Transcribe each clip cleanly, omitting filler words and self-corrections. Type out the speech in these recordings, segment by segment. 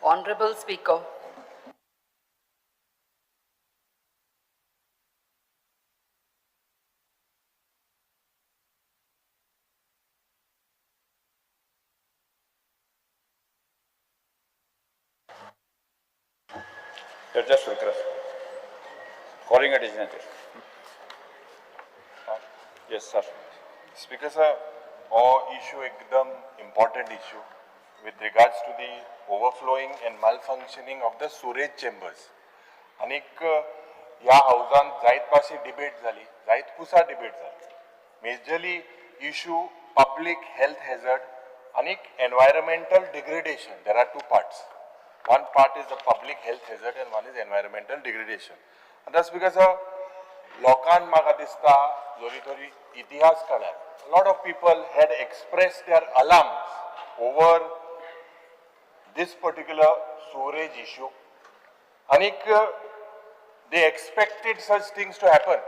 Honorable Speaker. Just request. Calling attention. Yes, sir. Speaker sir, our issue एकदम important issue with regards to the overflowing and malfunctioning of the storage chambers. अनेक या हाउसान जायत भाशे debate जाली, जायत कुसा debate जाली. Majorly issue public health hazard and environmental degradation. There are two parts. One part is the public health hazard and one is environmental degradation. And that's because लोकांन म्हाका दिसता जोरी तोरी इतिहास काळार a lot of people had expressed their alarms over this particular storage issue. And they expected such things to happen,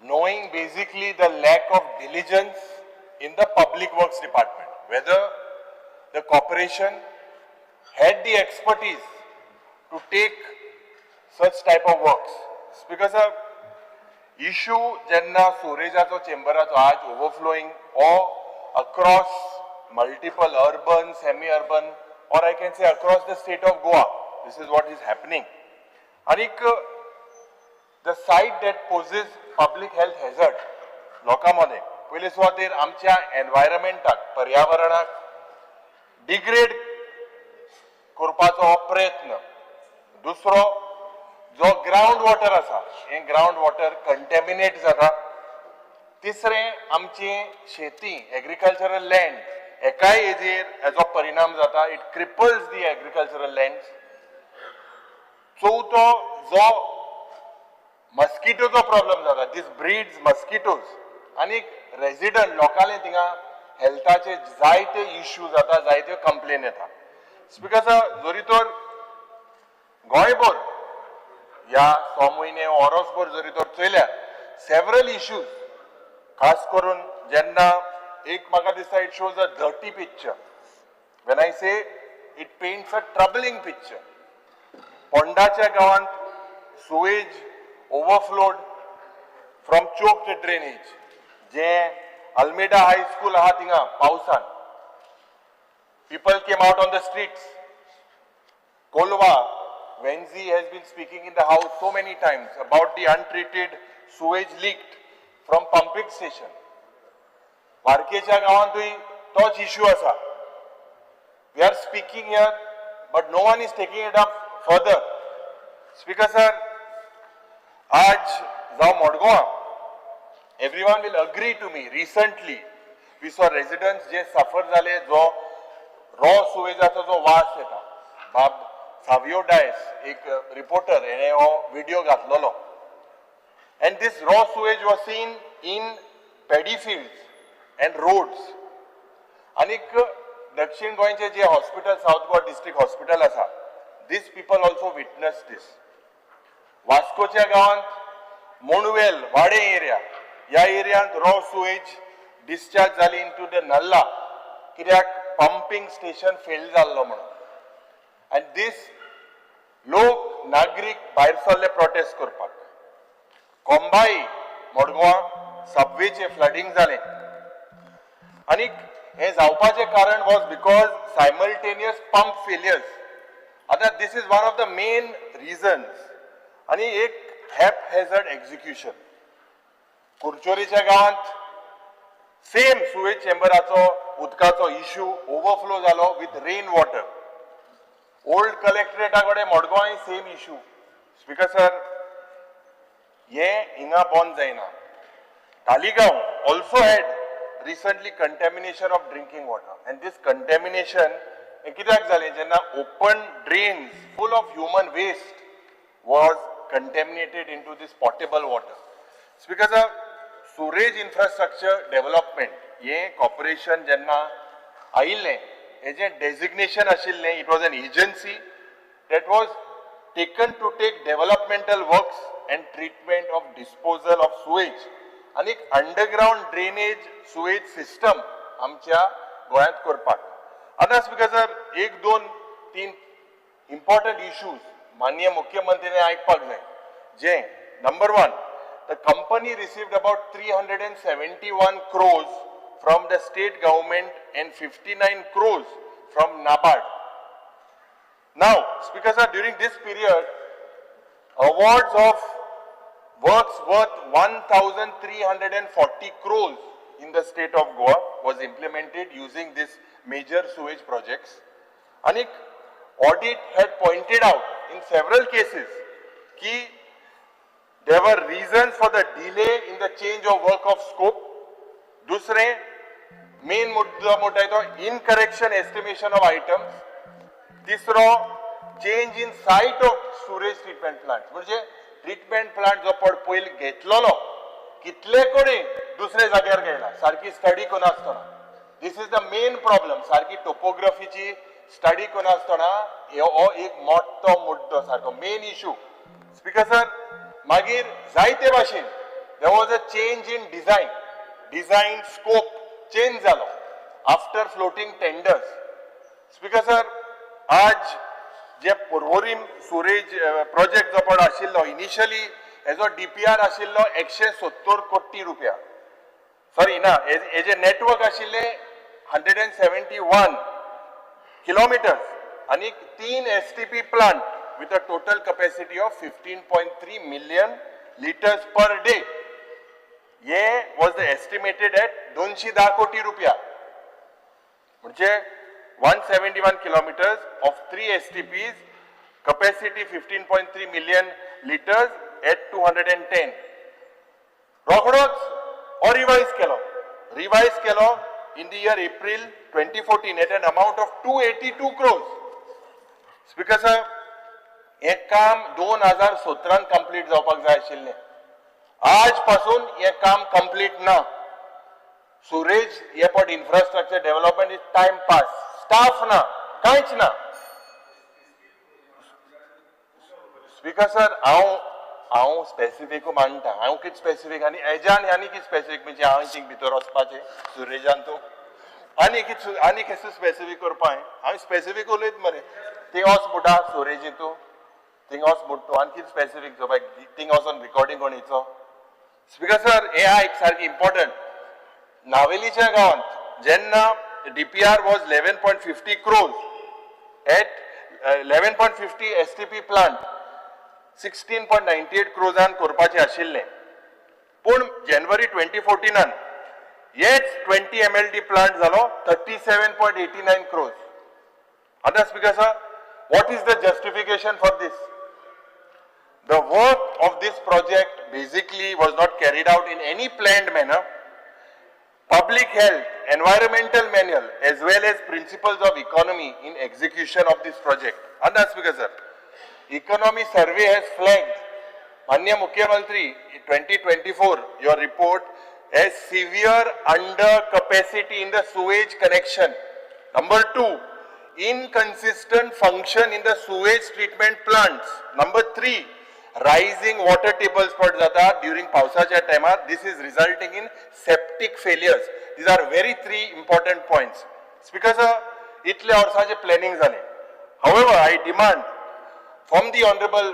knowing basically the lack of diligence in the public works department, whether the corporation had the expertise to take such type of works. Because issue jenna storageacho chamberacho आज overflowing or across multiple urban, semi-urban, or I can say across the state of Goa. This is what is happening. And the site that poses public health hazard, लोकांमध्ये पहिले सुवातेर आमच्या एनवायरमेंटाक पर्यावरणाक degrade करपाचो प्रयत्न. दुसरो जो ग्राउंड वॉटर आसा हे ग्राउंड वॉटर कंटॅमिनेट जाता. तिसरें आमची शेती एग्रीकल्चरल लँड एकाय हेजेर हेजो परिणाम जाता. It cripples the agricultural land. चवथो जो मस्किटोचो प्रॉब्लेम जाता. दीस ब्रीड्स मस्किटोज आनी रेजिडंट लोकांले थिंगा हेल्थाचे जायते इश्यू जाता, जायत्यो कंप्लेन येता. बिकॉज जोरी तर गोंयभर या 6 म्हयने वर्सभर जरी तर चयल्यार सेवरल इश्यूज खास करून जेन्ना एक म्हाका दिसता it shows a dirty picture. When I say it paints a troubling picture. पोंडाच्या गांवांत sewage overflowed from choked drainage. जे अल्मेडा हाय स्कूल आहा थिंगा पावसान people came out on the streets. Kolwa, Wenzi has been speaking in the house so many times about the untreated sewage leaked from pumping station. Varkecha gawantuy toch issue asa. We are speaking here, but no one is taking it up further. Speaker sir, aaj जाव Madgaon, everyone will agree to me. Recently, we saw residents जे suffer जाले जो raw सुवेजाचो जो वास येता. बाब सावियो डायस एक reporter हेणे हो व्हिडिओ घातलेलो. And this raw sewage was seen in paddy fields and roads. आनीक दक्षिण गोंयचे जे hospital South Goa district hospital आसा, दीस पीपल ऑल्सो विटनस दिस. वास्कोच्या गांवांत मोणवेल वाडे एरिया ह्या एरियांत रॉ सुवेज डिस्चार्ज जाली इनटू द नल्ला कित्याक पंपिंग स्टेशन फेल जाल्लो म्हणून. एंड दीस लोक नागरीक भायर सरले प्रोटेस्ट करपाक. कोंबाई मडगांव सबवेचे फ्लडिंग जालें. आनीक हे जावपाचें कारण was because simultaneous pump failures. आतां this is one of the main reasons. आनी एक हॅप हेझर्ड एक्झिक्युशन. कुरचोरेच्या गांवांत सेम सुवेज चेंबराचो उदकाचो इश्यू ओवरफ्लो जालो विथ रेन वॉटर. ओल्ड कलेक्टरेटा कडेन Madgaon same issue. Speaker sir, हे हिंगा बंद जायना. Taleigao also had recently contamination of drinking water. And this contamination कित्याक जालें जेन्ना open drains full of human waste was contaminated into this portable water. Speaker sir, storage infrastructure development हे corporation जेन्ना आयिल्लें हेजे डेजिग्नेशन आशिल्लें. It was an agency that was taken to take developmental works and treatment of disposal of sewage. आणि एक underground drainage sewage system आमच्या गोंयांत करपाक. आता स्पीकर सर एक दोन तीन इम्पॉर्टंट इश्यूज माननीय मुख्यमंत्र्याने आयकपाक जाय जे number one the company received about 371 crores from the state government and 59 crores from NABARD. Now, Speaker sir, during this period, awards of works worth 1,340 crores in the state of Goa was implemented using this major sewage projects. Anik audit had pointed out in several cases that there were reasons for the delay in the change of work of scope. दूसरे main मुद्दा मोठा आहे तो incorrection estimation of items. तिसरो change in site of sewage treatment plants. म्हणजे treatment plant जो पहिले घेतलेलो कितले कोणी दुसरे जाग्यार गेला सारखी स्टडी कोण आसतना. This is the main problem. सारखी topography स्टडी कोण आसतना हो एक मोठो मुद्दो सारको main issue. Speaker sir, मागीर जायते भाशेन there was a change in design scope change जालो after floating tenders. Speaker sir, आज जे पर्वरीम storage project जो पण आशिल्लो initially हेजो DPR आशिल्लो 170 कोटी रुपया. सॉरी ना हेजे नेटवर्क आशिल्ले 171 kilometers आणि 3 STP plant with a total capacity of 15.3 million liters per day. ये was the estimated at 210 कोटी रुपया. म्हणजे 171 kilometers of 3 STPs, capacity 15.3 million liters at 210. रोखडोच or revise केलो in the year April 2014 at an amount of 282 crores. Speaker sir, एक काम 2017 complete जावपाक जाय आशिल्लें. आज पासून हे काम कंप्लीट ना. सुरेज airport infrastructure development is time pass. Staff ना, कांयच ना. स्पीकर सर, हांव स्पेसिफीक मानता. हांव कितें स्पेसिफीक आनी हेज्यान आनी कितें स्पेसिफीक म्हणजे हांव थिंग भितर वचपाचें सुरेजान तूं आनी कितें स्पेसिफीक करपा हांव स्पेसिफीक उलयत मरे. थिंग वच बुडा सुरेजी तूं थिंग वच बुडतो आनी कितें स्पेसिफीक जो थिंग वचोन रिकॉर्डिंग कोणीचो. स्पीकर सर, हे एक सारकी इम्पॉर्टंट. नावेलीच्या गांवांत जेन्ना DPR was 11.50 crores at 11.50 STP plant 16.98 crores करपाचें आशिल्लें. पूण जानेवारी 2014 हेच 20 MLD plant जालो 37.89 crores. Other speaker sir, what is the justification for this? The work of this project basically was not carried out in any planned manner. Public health, environmental manual, as well as principles of economy in execution of this project. Other speaker sir, economy survey has flagged, Manya Mukhyamantri, 2024, your report as severe under capacity in the sewage connection. Number 2, inconsistent function in the sewage treatment plants. Number 3, rising water tables पड जाता during पावसाच्या टायमार. This is resulting in septic failures. These are very 3 important points. Speaker sir, इतले वर्सांचे planning जाले. However, I demand from the honorable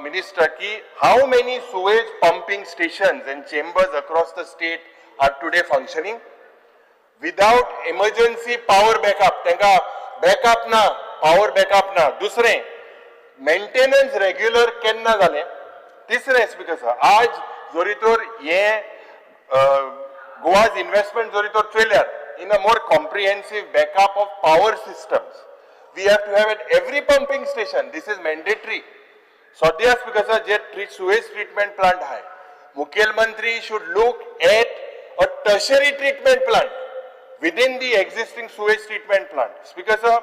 minister ki how many sewage pumping stations and chambers across the state are today functioning without emergency power backup. त्यांका backup ना, power backup ना. दुसरे maintenance regular केन्ना जाले. तिसरे speaker sir, आज जोरीतोर हे गोवाज इन्वेस्टमेंट जोरीतोर चोयल्यार in a more comprehensive backup of power systems. We have to have at every pumping station. This is mandatory. Swadhya speaker sir, जे sewage treatment plant hai, Mukhyamantri should look at a tertiary treatment plant within the existing sewage treatment plant. Speaker sir,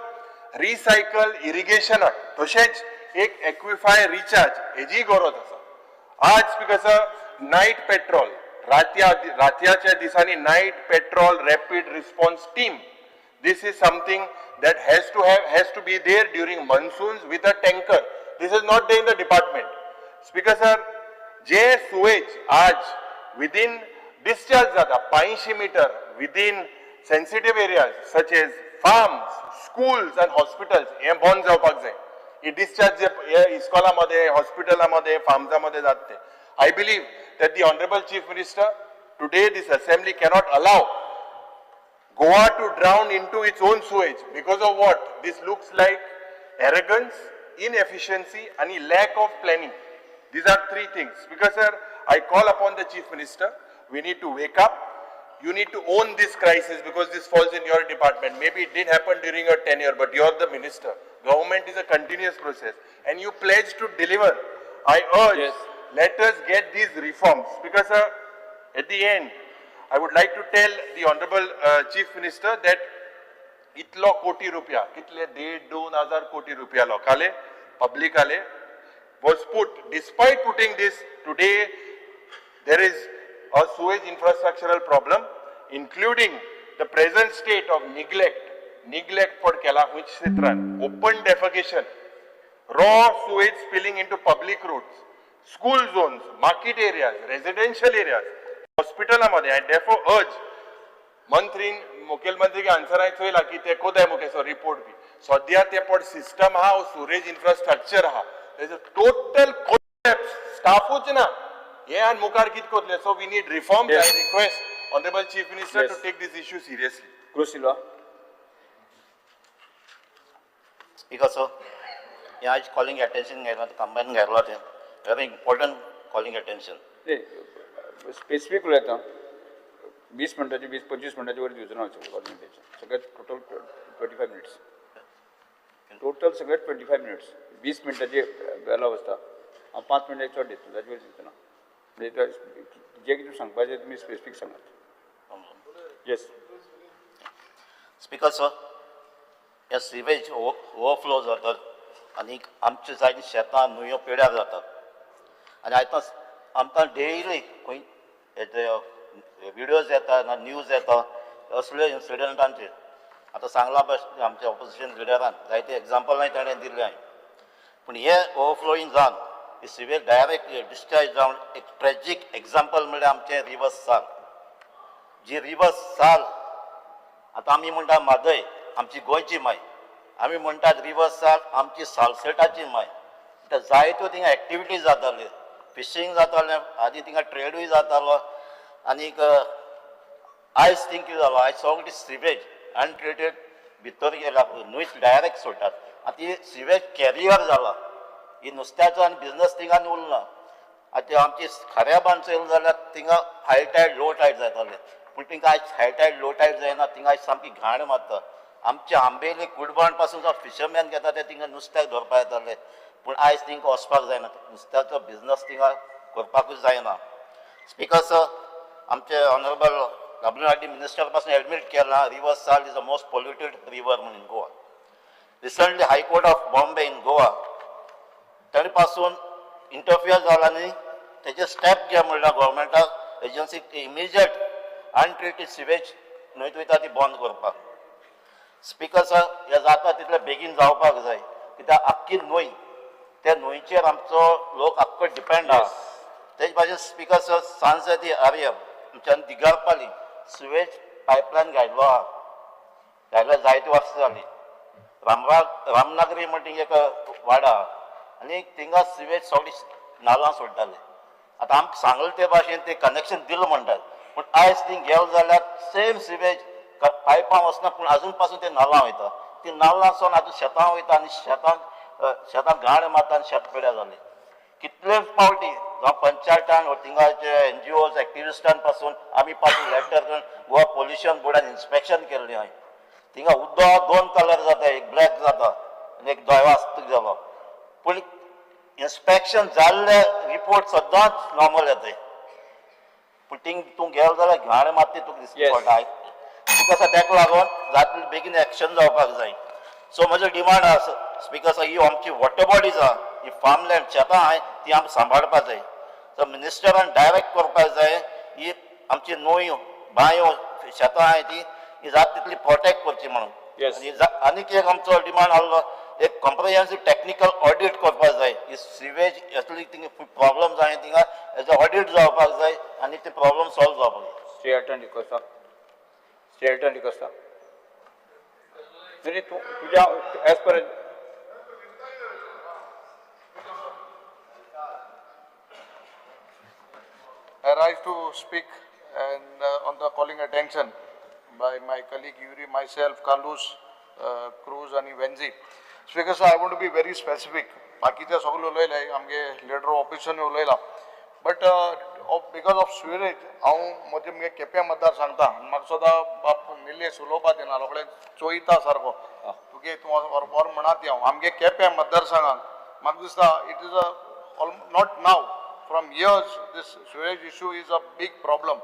recycle irrigation तशेंच एक एक्विफाय recharge हेजी गरज आसा. आज speaker sir, night petrol रातयाच्या दिसांनी night petrol rapid response team. This is something that has to be there during monsoons with a tanker. This is not there in the department. Speaker sir, जे sewage आज within discharge जाता 500 meter within sensitive areas such as farms, schools and hospitals हे बंद जावपाक जाय. ही discharge जे इस्कॉलामध्ये, हॉस्पिटलामध्ये, फार्म्सामध्ये जाते. I believe that the Honorable Chief Minister, today this assembly cannot allow Goa to drown into its own sewage. Because of what? This looks like arrogance, inefficiency and a lack of planning. These are three things. Because sir, I call upon the Chief Minister, we need to wake up. You need to own this crisis because this falls in your department. Maybe it did happen during your tenure, but you're the minister. Government is a continuous process and you pledge to deliver. I urge, Yes. let us get these reforms because at the end, I would like to tell the Honorable Chief Minister that itlo koti rupiya, kitle 1.5-2,000 koti rupiya lokale, public ale, was put, despite putting this, today there is a sewage infrastructural problem, including the present state of neglect for Kela, which Citran, open defecation, raw sewage spilling into public roads, school zones, market areas, residential areas, हॉस्पिटलामध्ये. I therefore urge मुखेलमंत्री answer आहे चोयला की ते कोदाय मुखेचो report बी सद्या ते पड system हा Suraj infrastructure हा there's a total collapse staffूच ना हे आन मुखार कित कोतले. So we need reforms. Yes. I request Honorable Chief Minister Yes. to take this issue seriously. Cruz Silva. Speaker, sir, yeah, is calling attention, combine very important calling attention. Specific उलयता 20 मिनटाची 20-25 मिनटाची वर दिवचना गव्हर्मेंटाचे सगळ्यात total 25 minutes total सगळ्यात 25 minutes 20 मिनटाची वेळावस्था हांव 5 मिनटां चड दिता ताचे वर दिवचना म्हणजे जे कितें सांगपाचें तुमी स्पेसिफीक सांगात. येस स्पीकर, सर, या सिवेज ओवरफ्लो जातात आणि आमच्या जायती शेतां न्हंयो पेड्यार जातात आणि आयतां आमकां डेली खंय विडियोज येता ना न्यूज येता असले इन्सिडंटांचेर. आतां सांगला बस आमच्या ऑपोजिशन लिडरान जायते एग्जाम्पलांय ताणें दिल्ले हांवें. पूण हे ओवरफ्लोईंग जावन ही सिवेज डायरेक्ट डिस्चार्ज जावन एक ट्रेजीक एग्जाम्पल म्हणल्यार आमचें रिवर्स साल. जी रिवर्स साल आतां आमी म्हणटा म्हादय आमची गोंयची माय, आमी म्हणटात रिवर्स साल आमची सालसेटाची माय. जायत्यो थिंगा एक्टिविटीज जाताल्यो, फिशींग जातालें, आदी थिंगा ट्रेडूय जातालो आनीक आयज थिंग कितें जालो आयज सगळी सिवेज अनट्रिटेड भितर गेल्या न्हंयत डायरेक्ट सोडटात. आतां ही सिवेज कॅरियर जाला, ही नुस्त्याचो आनी बिजनस थिंगान उरना. आतां आमची खऱ्याबान चोयल जाल्यार थिंगा हाय टायड लो टायड जाताले पूण थिंगा आयज हाय टायड लो टायड जायना. थिंगा आयज सामकी घाण मारता. आमचे आंबेली कुडबाण पासून जो फिशरमॅन घेता ते थिंगा नुस्त्याक धरपा येताले पूण आयज थिंगा वचपाक जायना. नुस्त्याचो बिजनस थिंगा करपाकूच जायना. स्पीकर, सर, आमचे ऑनरेबल WRD मिनिस्टर पासून एडमीट केला rivers Sal is the most polluted river म्हणून in Goa. Recently high court of Bombay in Goa ताणे पासून इंटरफियर जाला आनी तेजे स्टेप घे म्हणल्यार गव्हर्मेंटाक एजन्सीक इमिजिएट अनट्रिटेड सिवेज न्हंयत वयता ती बंद करपाक. स्पीकर, सर, हे जाता तितले बेगीन जावपाक जाय कित्याक आख्खी न्हंय त्या न्हंयचेर आमचो लोक आख्खो डिपेंड आहा. तेजे भाशेन स्पीकर, सर, सांसदी आर्य आमच्यान दिगारपाली सुवेज पायपलायन घायलो आहा. घायलो जायती वर्सां जालीं. रामनागरी म्हण थिंगा एक वाडा आहा आनी थिंगा सिवेज सगळी नाल्लां सोडटाले. आतां आमकां सांगले ते भाशेन ते कनेक्शन दिलें म्हणटात पूण आयज थिंग गेलो जाल्यार सेम सिवेज पायपां वचना पूण आजून पासून ते नाल्लां वयता. ती नाल्लांसून आतां शेतां वयता आनी शेतांक घाण मारता आनी शेत पेड्यार जालें. कितलेच फावटी जावं पंचायतान थिंगाचे NGOs एक्टिविस्टां पासून आमी पासून लेटर करून गोवा पोल्युशन बोर्डान इन्स्पेक्शन केल्लें हांवें. थिंगा उदक 2 कलर जाता, एक ब्लॅक जाता आनी एक धोवास्तूक जालो पूण इन्स्पेक्शन जाल्ले रिपोर्ट सदांच नॉर्मल येताय पूण थिंग तूं गेलो जाल्यार घाण मारता तुका दिसता पडटा. बिकॉज ताका लागून जातले बेगीन एक्शन जावपाक जाय. सो म्हजो डिमांड आसा स्पीकर, ही आमची वॉटर बॉडीज आहा, ही फार्मलँड शेतां आहाय ती आमकां सांबाळपाक जाय. सो मिनिस्टरान डायरेक्ट करपाक जाय ही आमची न्हंयो बांयो शेतां आहाय ती जाता तितली प्रोटेक्ट करची म्हणून. Yes. आनीक एक आमचो डिमांड आसलो एक कॉम्प्रिहेन्सीव टेक्निकल ऑडिट करपाक जाय. ही सिवेज येतली थिंगा प्रॉब्लम जाय थिंगा हेजो ऑडिट जावपाक जाय आनी ते प्रॉब्लम सॉल्व जावपाक जाय. Stay attend request. म्हणजे तुझ्या as per I rise to speak and on the calling attention by my colleague Yuri, myself, Kalus, Cruz and Venzi. Speaker sir, I want to be very specific. बाकीचे सगळे उलयले आमगे letter ऑफिसांनी उलयला but because of स्विरेज हांव म्हजे मुगे केप्यां मतदार सांगता म्हाका सदां बाप निलेश उलोवपा दिना रोखडे चोयता सारको तुगे तूं और म्हणत हांव आमगे केप्यां मतदारसंघान म्हाका दिसता it is a not now from years this sewerage issue is a big problem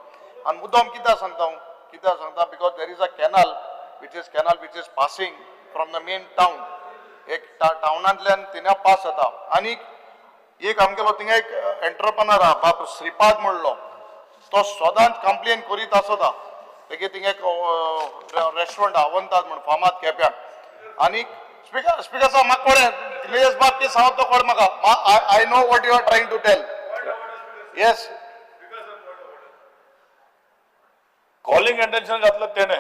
आनी मुद्दम कित्याक सांगता because there is a canal which is passing from the main town एक टाउनांतल्यान तिने पास जाता आनी एक आमगेलो थिंगा एक एंटरप्रेनर आहा बाप श्रीपाद म्हणलो तो सदांच कंप्लेन करीत आसता तेगे थिंगा एक रेस्टॉरंट आहा अवंताज म्हण फामाद केप्यां आनी स्पीकर साहेब म्हाका कळ्ळें निलेश बाब कितें सांगता तो कळ म्हाका I know what you are trying to tell yes calling attention घातलं त्याने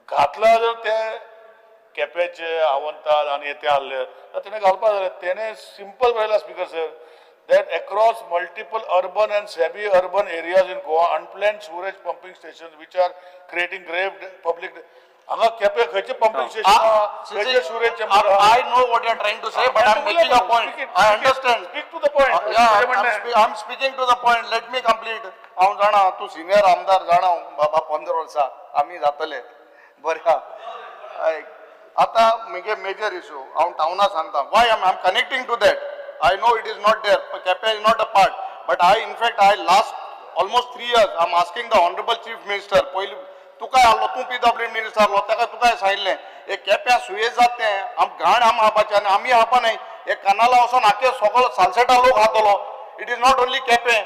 घातला जर ते केपेचे आवंताल आणि ते आले तर त्याने घालपा जाले त्याने सिंपल राहिला speaker sir that across multiple urban and semi-urban areas in Goa, unplanned sewage pumping stations which are creating grave public. हांगा केपें खंयचे pumping station खंयचे sewage chamber I know what you are trying to say, but I am making a point. I understand. Speak to the point. Yeah, I'm speaking to the point. Let me complete. हांव जाणा तूं senior आमदार जाणा बाबा 15 वर्सां आमी जातले बऱ्या आता मुगे मेजर इशू हांव टाउना सांगता why I'm connecting to that. I know it is not there. Kepe is not a part. But in fact, last almost 3 years, I'm asking the Honorable Chief Minister, तू काय आलो तू PWD मिनिस्टर आलो ताका तू काय सांगिल्लें हे केप्यां सुयेज जाते आम घाण आम हापाचें आनी आमी हापा न्हय हे कनाला वचोन आख्खे सगळो सालसेटा लोक हातलो it is not only Quepem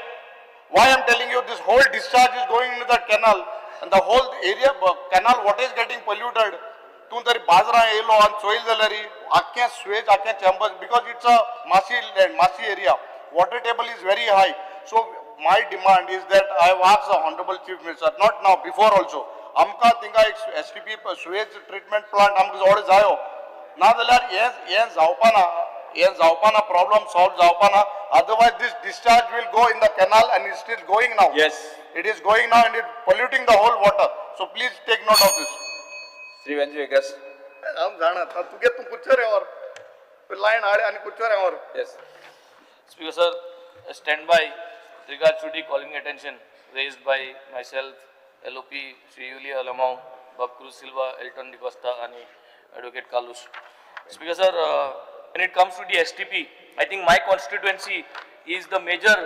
why I'm telling you this whole discharge is going into that canal and the whole area canal what is getting polluted तू तरी बाजरा येयलो आनी चोयल जाल्यार आख्खे स्वेज आख्खे चॅम्बर्स बिकॉज इट्स अ मासी लँड मासी area water table is very high so my demand is that I was the honourable chief minister not now before also आमकां थिंगा एक STP स्वेज ट्रिटमेंट प्लांट आमकां जवळ जायो नाजाल्यार हें जावपाना प्रॉब्लम सॉल्व जावपाना otherwise this discharge will go in the canal and it is going now yes it is going now and it polluting the whole water so please take note of this Shri Venzy Viegas हम जाना था तुगे तू कुछ रे और line आड़े आणि कुछ रे और yes Speaker sir, stand by regards to the calling attention raised by myself, LOP, Sri Yulia Alamau, Bob Cruz Silva, Elton Di Costa, and Advocate Kalus. Speaker sir, when it comes to the STP, I think my constituency is the major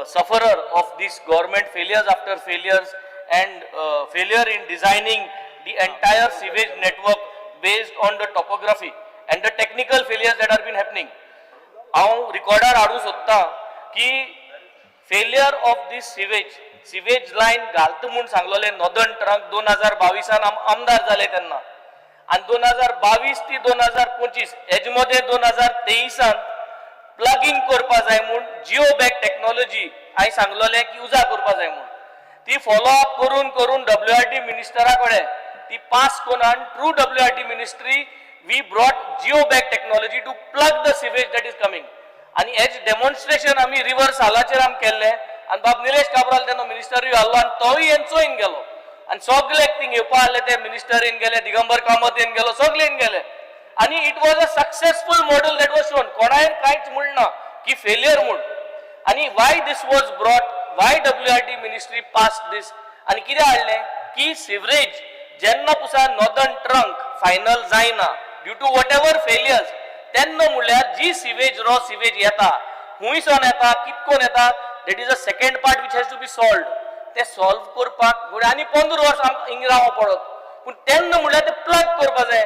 sufferer of this government failures after failures and failure in designing the entire sewage network based on the topography and the technical failures that have been happening. हांव रिकॉर्डार हाडूं सोदता की failure of this sewage line घालता म्हूण सांगलोलें northern trunk 2022 आमदार जाले तेन्ना आनी 2022 ती 2025 हेजे मदें 2023 प्लगिंग करपा जाय म्हूण जिओ बॅग टेक्नॉलॉजी हांवें सांगलोलें की उजार करपा जाय म्हूण ती फॉलो अप करून WRD मिनिस्टरा कडेन ती पास करून आनी through WRD ministry we brought geobag technology to plug the sewage that is coming and as demonstration आम्ही रिव्हर सालाचेर आम केल्ले आणि बाब निलेश काब्राल तेन्ना मिनिस्टरूय आल्लो आणि तोय चोयन गेलो आणि सगळेक थिंग येवपा आले ते मिनिस्टरीन गेले दिगंबर कामत येन गेलो सगळेन गेले आणि it was a successful model that was shown कोणायन कांयच म्हणना की फेलियर म्हूण आणि why this was brought why WRD ministry pass this आणि कितें हाडलें की सिवरेज जेन्ना पुसा नॉर्दर्न ट्रंक फायनल जायना due to whatever failures तेन्ना म्हणल्यार जी सिवेज रॉ सिवेज येता हुंयसून येता कितकोन येता that is a second part which has to be solve ते सॉल्व करपाक आनी 15 वर्स आमकां हिंग रावो पडत पूण तेन्ना म्हणल्यार ते प्लग करपा जाय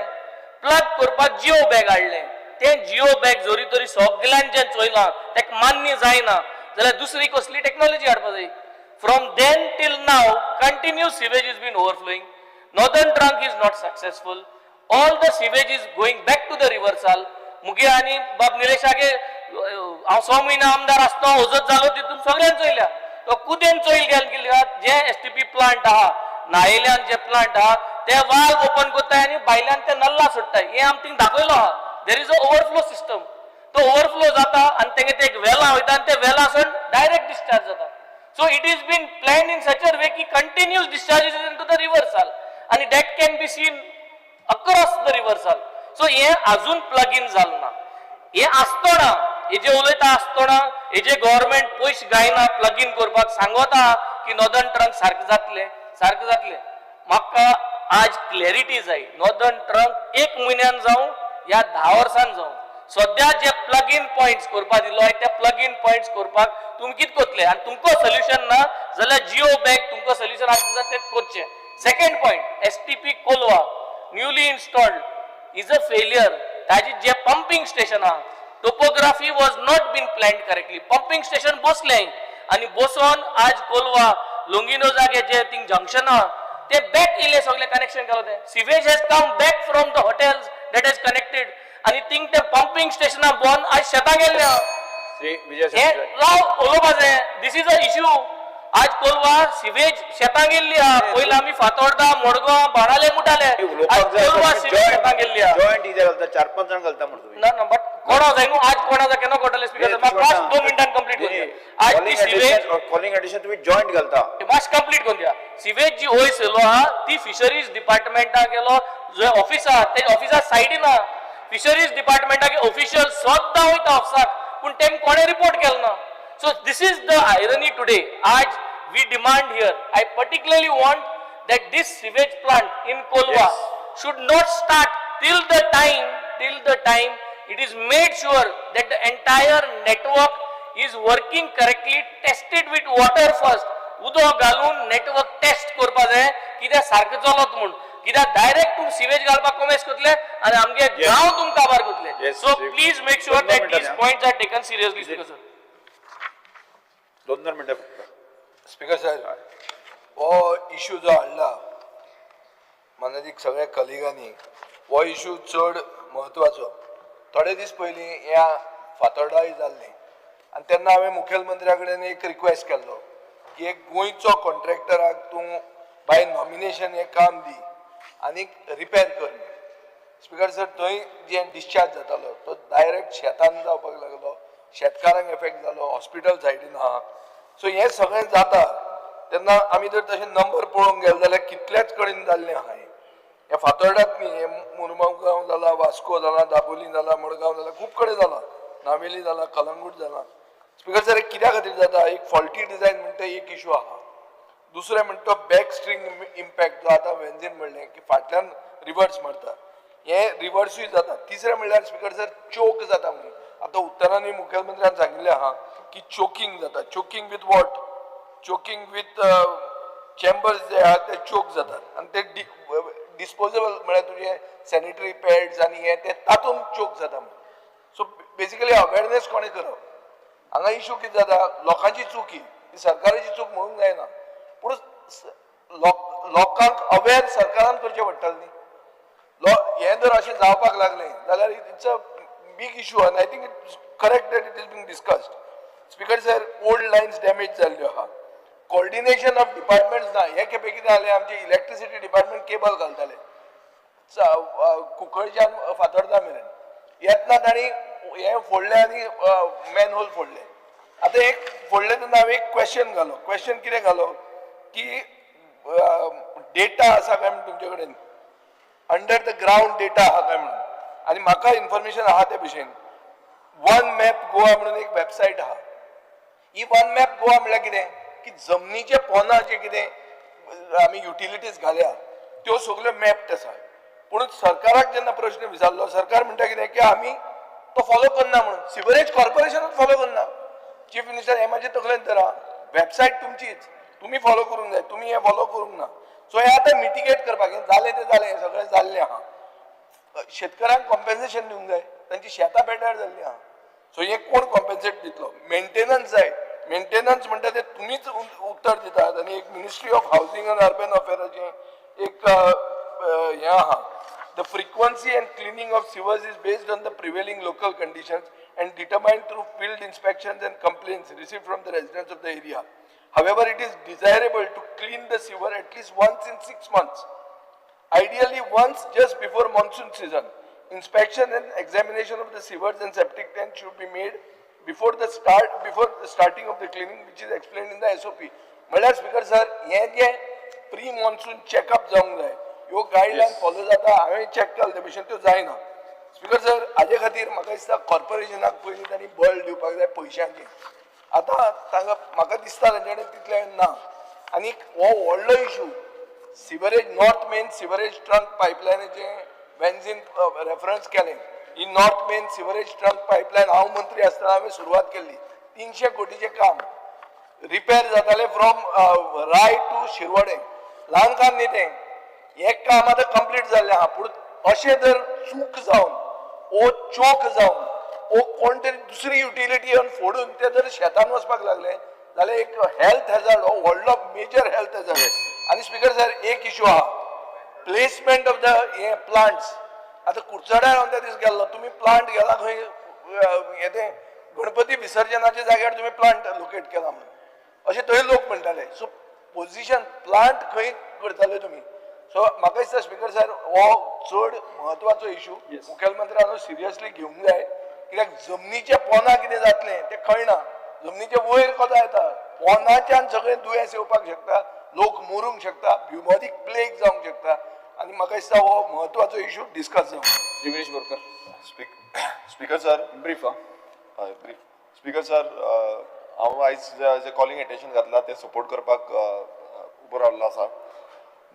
प्लग करपाक जिओ बॅग हाडलें ते जिओ बॅग जोरी तरी सगळ्यांचें चोयलां तेका मान्य जायना जाल्यार दुसरी कसली टेक्नॉलॉजी हाडपा जाय from then till now continuous sewage is been overflowing northern trunk is not successful all the sewage is going back to the riversal मुगे आणि बाब निलेशागे हांव 6 म्हयने आमदार आसतना ओजत जालो तितून सगळ्यांक चोयल्या तो कुदेन चोयल गेल जे STP प्लांट आहा नायेल्यान जे प्लांट आहा ते वाल्व ओपन करताय आणि भायल्यान ते नल्ला सोडटाय हे आमी थिंग दाखयलो आहा there is a overflow system तो ओवरफ्लो जाता आणि तेंगे ते एक वेला वयता आणि ते वेलासून डायरेक्ट डिस्चार्ज जाता so it is been planned in such a way की continuous discharges into the reversal आणि that can be seen across the reversal so हे अजून प्लग इन जालें ना हे आसतना हेजे उलयता आसतना हेजे गव्हर्नमेंट पयशे गायना प्लग इन करपाक सांगता की नॉर्दर्न ट्रंक सारकें जातलें म्हाका आज क्लॅरिटी जाय नॉर्दर्न ट्रंक 1 म्हयन्यान जावं या 10 वर्सान जावं सध्या जे प्लग इन पॉइंट्स करपाक दिलो आहे ते प्लग इन पॉइंट्स करपाक तुमी कितें करतले आनी तुमको सोल्युशन ना जाल्यार जिओ बॅग तुमको सोल्युशन आसता ते करचें second point STP Colva newly installed is a failure ताजी जे पंपिंग स्टेशन आहा topography was not been planned correctly pumping station बसले आणि बसोन आज कोलवा लोंगिनो जागे जे थिंग जंक्शन आहा ते बॅक इले सगळे कनेक्शन केलो ते sewage has come back from the hotels that has connected आणि थिंग ते पंपिंग स्टेशना बंद आज शेतां गेल्ले आहा श्री विजय हे संजय राव उलोवपाचें दिस इज अ इश्यू आज कोलवा सिवेज शेतां गेल्ली आहा पयलीं आमी फातोर्डा मडगांव बाणाले मुटाले आज कोलवा सिवेज शेतां गेल्ली आहा जॉईंट इथे घालता 4-5 जण घालता म्हणतो तुम्ही ना ना बट कोणा जाय न्हू आज कोणाचा केन्ना कोटले स्पीकर म्हाका फास्ट 2 मिनिटांन कंप्लीट करून दिया आज ती सिवेज कॉलिंग एडिशन तुम्ही जॉईंट घालता मातशें कंप्लीट करून दिया सिवेज जी वयर सयलो आहा ती फिशरीज डिपार्टमेंटाक गेलो जे ऑफिस आहा ते ऑफिसा सायडीन आहा फिशरीज डिपार्टमेंटाक ऑफिशियल सद्दां वयता ऑफिसाक पूण तेंक कोणें रिपोर्ट केलो ना सो दिस इज द आयरनी टुडे आज we demand here I particularly want that this sewage plant in Kolwa should not start till the time it is made sure that the entire network is working correctly tested with water first udo घालून network test करपा जाय कित्याक सारकें चलत म्हूण कित्याक direct तुम sewage घालपाक कमेस करतले आनी आमगे गांव तुम काबार करतले so please make sure that these points are taken seriously speaker sir 2 मिनिटं फक्त स्पीकर साहेब हो इश्यू जो हाडला माननीक सगळ्या कलिगांनी हो इश्यू चड म्हत्वाचो थोडे दीस पयलीं ह्या फातोर्डाय जाल्लें आनी तेन्ना हांवें मुखेलमंत्र्या कडेन एक रिक्वेस्ट केल्लो की एक गोंयचो कॉन्ट्रॅक्टराक तूं बाय नॉमिनेशन हें काम दी आनी रिपेर कर स्पीकर सर थंय जे डिस्चार्ज जातालो तो डायरेक्ट शेतान जावपाक लागलो शेतकारांक एफेक्ट जालो हॉस्पिटल सायडीन आहा सो हें सगळें जाता तेन्ना आमी जर तशें नंबर पळोवंक गेले जाल्यार कितल्याच कडेन जाल्लें आहा हे फातोर्डात न्ही हे मुरगांव जाला वास्को जाला दाबोली जाला मडगांव जाला खूब कडेन जाला नावेली जाला कलंगूट जाला स्पीकर सर कित्या खातीर जाता एक फॉल्टी डिझायन म्हणटा एक इश्यू आहा दुसरें म्हणटा तो बॅक स्ट्रींग इम्पॅक्ट जो आतां वेंजीन म्हणलें की फाटल्यान रिवर्स मारता हे रिवर्सूय जाता तिसरें म्हणल्यार स्पीकर सर चोक जाता म्हणून आतां उत्तरांनी मुखेलमंत्र्यान सांगिल्लें आहा की चोकिंग जाता choking with what choking with chambers जे आहा ते चोक जातात आनी ते डिस्पोजेबल म्हळ्यार तुजे सॅनिटरी पॅड्स आनी हे ते तातूंत चोक जाता म्हणून सो बेसिकली अवेरनेस कोणें करप हांगा इश्यू कितें जाता लोकांची चूक ही सरकाराची चूक म्हणूंक जायना पूण लोकांक अवेर सरकारान करचें पडटलें न्ही हें जर अशें जावपाक लागलें जाल्यार it's a big issue and I think it's correct that it is being discussed. Speaker sir, old lines damage जाल्ल्यो आहा. Coordination of departments ना हे खेपे कितें जालें आमचे इलेक्ट्रिसिटी डिपार्टमेंट केबल घालताले कुंकळच्यान फातोर्डा मेरेन येतना तांणी हें फोडलें आनी मॅनहोल फोडले आतां एक फोडले तेन्ना हांवें एक क्वेश्चन घालो क्वेश्चन कितें घालो की डेटा आसा काय म्हणून तुमचे कडेन अंडर द ग्रावंड डेटा आहा काय म्हणून आनी म्हाका इन्फॉर्मेशन आहा ते भशेन वन मॅप गोवा म्हणून एक वेबसायट आहा ही वन मॅप गोवा म्हळ्यार कितें की जमनीचे पोना जे कितें आमी युटिलिटीज घाल्या त्यो सगल्यो मॅप्ड आसा पूण सरकाराक जेन्ना प्रश्न विचारलो सरकार म्हणटा कितें की आमी तो फॉलो करना म्हणून सिवरेज कॉर्पोरेशनूच फॉलो करना चीफ मिनिस्टर हे म्हाजे तकलेंत धरा वेबसायट तुमचीच तुमी फॉलो करूंक जाय तुमी हे फॉलो करूंक ना सो हे आतां मिटिगेट करपाक जालें तें जालें हें सगळें जाल्लें आहा शेतकऱ्यांक कॉम्पेन्सेशन दिवंक जाय तांची शेतां पेड्यार जाल्लीं आहा सो हे कोण कॉम्पेन्सेट दितलो मेंटेनन्स जाय मेंटेनन्स म्हणटा ते तुमीच उत्तर दितात आनी एक ministry of housing and urban अफेअर्साचें एक हें आहा the frequency and cleaning of sewers is based on the prevailing local conditions and determined through field inspections and complaints received from the residents of the area However, it is desirable to clean the sewer at least once in 6 months. ideally once just before monsoon season. Inspection and examination of the sewers and septic tank should be made before the starting of the cleaning, which is explained in the SOP. म्हळ्यार speaker sir हे जे pre monsoon checkup जावंक जाय ह्यो guideline follow जाता हांवें check केला ते भशेन त्यो जायना. स्पीकर सर हाजे खातीर म्हाका दिसता कॉर्पोरेशनाक पयलीं तांणी बळ दिवपाक जाय पयशांची. आतां तांकां म्हाका दिसता तांचे कडेन तितलें ना. आनी हो व्हडलो issue sewerage north main sewerage trunk पायपलायनीचे बेन्झीन रेफरन्स केलें. ही north main sewerage trunk pipeline हांव मंत्री आसतना हांवें सुरवात केल्ली. 300 कोटीचें काम रिपेर जातालें फ्रॉम राय टू शिरवडे. ल्हान काम न्ही तें. हें काम आतां कंप्लीट जाल्लें आहा. पूण अशें जर चूक जावन ओ चोक जावन ओ कोण तरी दुसरी युटिलिटी येवन फोडून ते जर शेतान वचपाक लागले जाल्यार एक हेल्थ हॅजार्ड हो व्हडलो मेजर हेल्थ हॅजार्ड. आनी स्पीकर सर एक इशू आहा प्लेसमेंट ऑफ द हे प्लांट्स. आतां कुडचड्यार हांव त्या दीस गेल्लो. तुमी प्लांट गेला खंय हे ते गणपती विसर्जनाच्या जाग्यार तुमी प्लांट लोकेट केला म्हणून अशें थंय लोक म्हणटाले. सो पोजिशन प्लांट खंय करताले तुमी. सो म्हाका दिसता स्पीकर सर हो चड म्हत्वाचो इशू मुखेलमंत्र्यान सिरियसली घेवंक जाय. कित्याक जमनीच्या पोना कितें जातलें तें कळना. जमनीच्या वयर कदा येता पोनाच्यान सगळें दुयेंस येवपाक शकता. लोक मरूंक शकता. ब्युमोरीक प्लेग जावंक शकता. आनी म्हाका दिसता हो म्हत्वाचो इशू डिस्कस जावंक. Yogesh Borkar speaker sir brief brief. Speaker sir हांव आयज जे कॉलिंग एटेन्शन घातला ते सपोर्ट करपाक उबो रावल्लो आसा.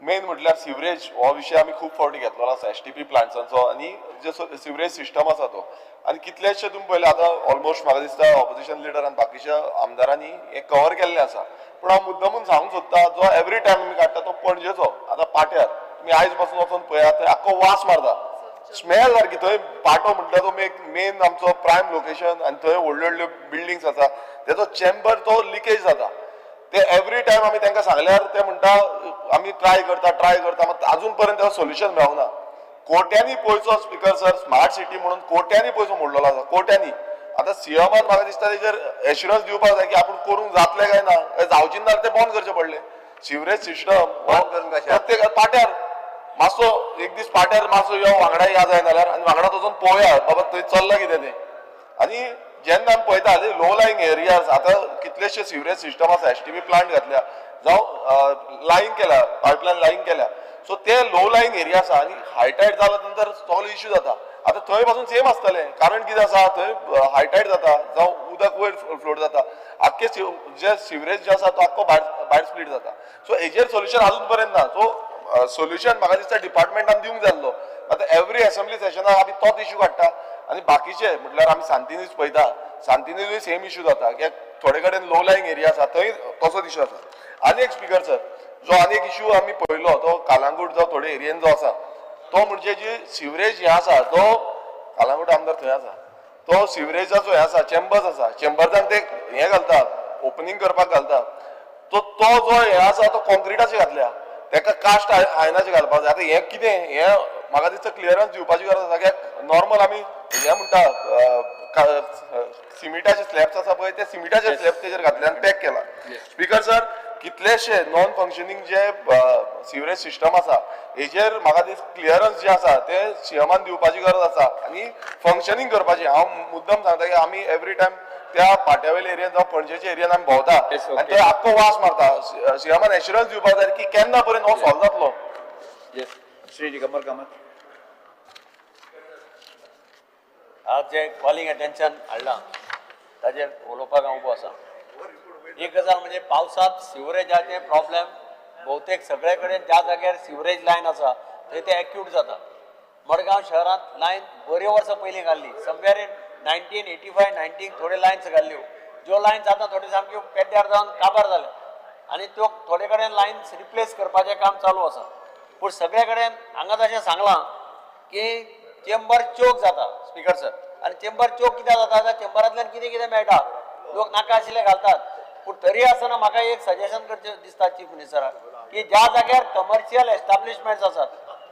मेन म्हटल्यार सिवरेज हो विशय आमी खूब फावटी घेतलेलो आसा STP प्लांट्सांचो आनी जे सिवरेज सिस्टम आसा तो. आनी कितलेशे तुमी पळयले आतां ऑलमोस्ट म्हाका दिसता ऑपोजिशन लिडर आनी बाकीच्या आमदारांनी हे कव्हर केल्लें आसा. पूण हांव मुद्दमून सांगूंक सोदता जो एवरी टायम आमी काडटा तो पणजेचो. आतां पाट्यार तुमी आयज पासून वचून पळयात थंय आख्खो वास मारता. स्मेल सारकी. थंय पाटो म्हणटा तो मेन आमचो प्रायम लोकेशन आनी थंय व्हडल्यो व्हडल्यो बिल्डिंग्स आसा. तेजो चेंबर तो लिकेज जाता. ते एवरी टायम आमी तांकां सांगल्यार ते म्हणटा आमी ट्राय करता मात अजून पर्यंत तेजो सोल्युशन मेळोंक ना. कोट्यांनी पयसो स्पीकर सर स्मार्ट सिटी म्हणून कोट्यांनी पयसो मोडलेलो आसा. कोट्यांनी. आतां सीएमान म्हाका दिसता तेजेर एश्युरन्स दिवपाक जाय की आपूण करूंक जातलें काय ना. जावचें ना ते बंद करचें पडलें. सिवरेज सिस्टम प्रत्येक पाट्यार मातसो एक दीस पाट्यार मातसो यो वांगडा या जाय जाल्यार आनी वांगडा वचून पळोवया बाबा थंय चल्लां कितें तें. आनी जेन्ना आमी पळयता लो लायंग एरियाज आतां कितलेशे सिवरेज सिस्टम आसा STP प्लांट घातल्या जावं लायन केल्या पायपलायन लायन केल्या. सो ते लो लायंग एरिया आसा आनी हायटायड जाल्या नंतर सगळो इश्यू जाता. आतां थंय पासून सेम आसतलें. कारण कितें आसा थंय हायटायड जाता जावं उदक वयर फ्लोट जाता. आख्खे जे सिवरेज जे आसा तो आख्खो भायर स्प्लीट जाता. सो हेजेर सोल्युशन अजून पर्यंत ना. सो सोल्युशन म्हाका दिसता डिपार्टमेंटान दिवंक जाय आसलो. आतां एवरी असेंब्ली सेशनाक आमी तोच इश्यू काडटा आनी बाकीचे म्हटल्यार आमी सांतिनीज पळयता. सांतिनीजूय सेम इश्यू जाता कित्याक थोडे कडेन लो लायंग एरिया आसा थंय तसोच इश्यू आसा. आनी एक स्पीकर सर जो आनी एक इश्यू आमी पळयलो तो कालांगूट जो थोडे एरियेन जो आसा तो म्हणजे जी सिवरेज हे आसा तो कालांगूट आमदार थंय आसा. तो सिवरेजाचो हे आसा चेंबर्स आसा. चेंबर्सांक ते हे घालता ओपनिंग करपाक घालता. तो जो हे आसा तो कॉन्क्रिटाचे घातल्या. ताका कास्ट आयनाचे घालपाक जाय. आतां हें कितें हें म्हाका दिसता क्लियरन्स दिवपाची गरज आसा. कित्याक नॉर्मल आमी हें म्हणटा सिमिटाचे स्लॅब्स आसा पळय ते सिमिटाचे स्लॅब्स तेजेर घातले आनी पॅक केला. स्पीकर सर कितलेशे नॉन फंक्शनींग जे सिवरेज सिस्टम आसा हेजेर म्हाका दिसता क्लियरन्स जे आसा ते सीएमान दिवपाची गरज आसा आनी फंक्शनींग करपाची. हांव मुद्दम सांगता की आमी एवरी टायम त्या पाट्यावयल्या एरियान जावं पणजेच्या एरियान आमी भोंवता आनी थंय आख्खो वास मारता. सीएमान एश्युरन्स दिवपाक जाय की केन्ना पर्यंत हो सॉल्व जातलो. श्री दिगंबर कामत. आज जे कॉलिंग एटेन्शन हाडलां ताजेर उलोवपाक हांव उबो आसा. एक गजाल म्हणजे पावसांत सिवरेजाचे प्रॉब्लेम भोवतेक सगळे कडेन ज्या जाग्यार सिवरेज लायन आसा थंय ते एक्यूट जाता. मडगांव शहरांत लायन बरी वर्सां पयलीं घाल्ली. समवेर इन 1985-90 थोडे लायन्स घाल्ल्यो ज्यो लायन्स आतां थोड्यो सामक्यो पेड्ड्यार जावन काबार जाल्या आनी त्यो थोडे कडेन लायन्स रिप्लेस करपाचें काम चालू आसा. पूण सगळे कडेन हांगा तशें सांगलां की चेंबर चोक जाता स्पीकर सर. आनी चेंबर चोक कित्याक जाता त्या चेंबरांतल्यान कितें कितें मेळटा लोक नाका आशिल्ले घालतात. पूण तरी आसतना म्हाका एक सजेशन करचें दिसता चीफ मिनिस्टराक की ज्या जाग्यार कमर्शियल एस्टाब्लिशमेंट्स आसात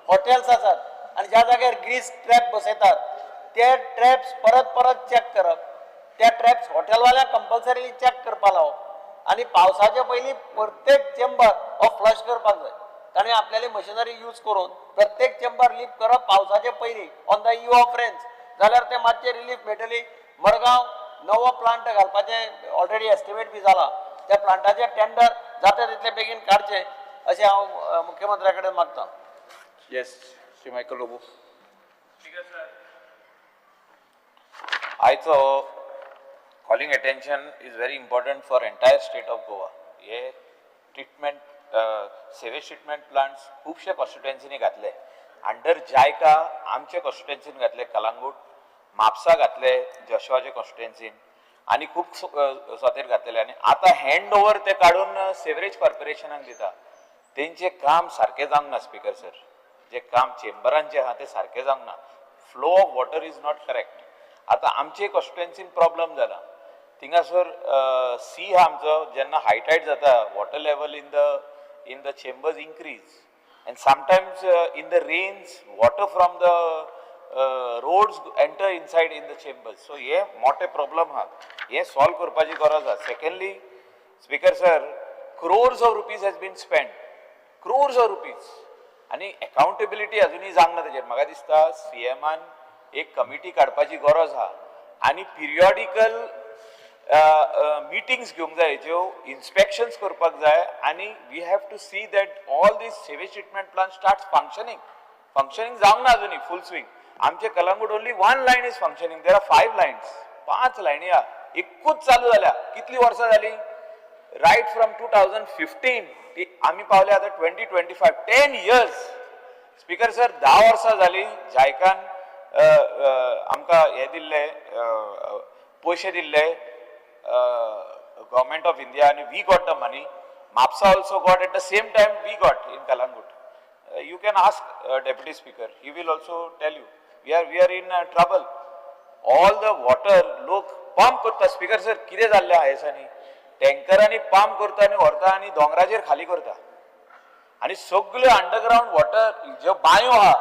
हॉटेल्स आसात आनी ज्या जाग्यार ग्रीस ट्रॅप बसयतात ते ट्रॅप्स परत परत चॅक करप. त्या ट्रॅप्स हॉटेलवाल्यांक कंपल्सरीली चॅक करपा लावप आनी पावसाच्या पयलीं प्रत्येक चेंबर हो फ्लश करपाक जाय. ताणें आपल्याली मशिनरी यूज करून प्रत्येक चेंबर लिफ्ट करप पावसाचे पयलीं ऑन द इव ऑफ रेन्स, जाल्यार ते मातशें रिलीफ मेळटली. मडगांव नवो प्लांट घालपाचें ऑलरेडी एस्टिमेट बी जाला, त्या प्लांटाचें टेंडर जाता तितले बेगीन काडचें अशें हांव मुख्यमंत्र्या कडेन मागतां. येस, श्री मायकल लोबो. आयचो calling attention is very important for entire state of Goa. हे ट्रिटमेंट सेवेज ट्रिटमेंट प्लांट्स खुबशे कॉन्स्टिट्युएन्सीनी घातले. अंडर जायका आमचे कॉन्स्टिट्युएन्सीन घातले, कलांगूट म्हापसा घातले जशवाचे कॉन्स्टिट्युएन्सीन, आनी खूब स्वतेर घातलेले. आनी आतां हँड ओवर ते काडून सेवरेज कॉर्पोरेशनाक दिता. तेंचें काम सारकें जावंक ना स्पिकर सर. जे काम चेंबरान जे आहा ते सारकें जावंक ना. Flow of water is not correct. आतां आमचे कॉन्स्टिट्युएन्सीन प्रॉब्लम जाला. थिंगासर सी हा आमचो जेन्ना हाय टायड जाता, water level in the chambers increase, and sometimes in the rains water from the roads enter inside in the chambers. So ye mote problem ha, ye solve करपाची गरज ha. Secondly, speaker sir, crores of rupees has been spent, crores of rupees, आणि accountability अजूनही जावंक ना तेजेर. म्हाका दिसता CMan एक कमिटी काडपाची गरज हा आणि पिरियॉडिकल मिटिंग्स घेवंक जाय, ज्यो इन्स्पेक्शन्स करपाक जाय. आणि we have to see that all this sewage treatment plant start functioning जावंक ना अजूनही फुल स्विंग. आमचे Calangute only 1 line is functioning, there are 5 lines, 5 लायनी आहा, एकूच चालू जाल्या. कितली वर्सां जाली? रायट फ्रॉम 2015 आमी पावले आतां 2025, 10 years. स्पिकर सर 10 वर्सां जाली जायकान आमकां हे दिल्ले पयशे दिल्ले government of India, and we got the money. MAPSA also got at the same time we got in Kalangut. You can ask Deputy Speaker, he will also tell you. We are in trouble. All the water लोक pump करता. Speaker sir कितें जाल्लें आहा हेसांनी? टँकरांनी pump करता आनी व्हरता आनी दोंगराचेर खाली करता. आनी सगळे अंडरग्राउंड वॉटर ज्यो बांयो आहा,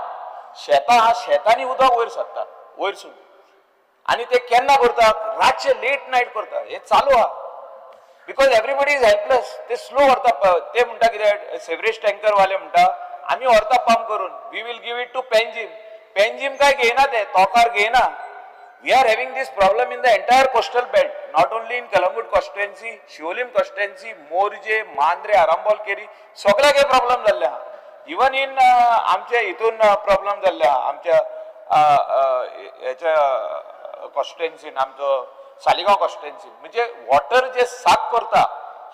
शेतां आहा, शेतांनी उदक वयर सरता वयरसून. आणि ते केन्ना करता? रातचे लेट नाईट करता. हे चालू आहा बिकॉज एवरीबडी इज हेल्पलेस. ते स्लो व्हरता. ते म्हणटा कितें, सेवरेज टँकर वाले म्हणटा आमी व्हरता पंप करून, we will give it to Panjim. Panjim काय घेयना, ते तोकार घेयना. We are having this problem in the entire coastal belt, not only in Calangute constituency, Siolim constituency, Morjim, Mandrem, Arambol, Keri सगळ्याक हे प्रॉब्लम जाल्ले आहा. इवन इन आमच्या हितून प्रॉब्लम जाल्ले आहा. आमच्या हेच्या कॉन्स्टिट्युएन्सीन, आमचो सालिगांव कॉन्स्टिट्युएन्सीन, म्हणजे वॉटर जे साफ करता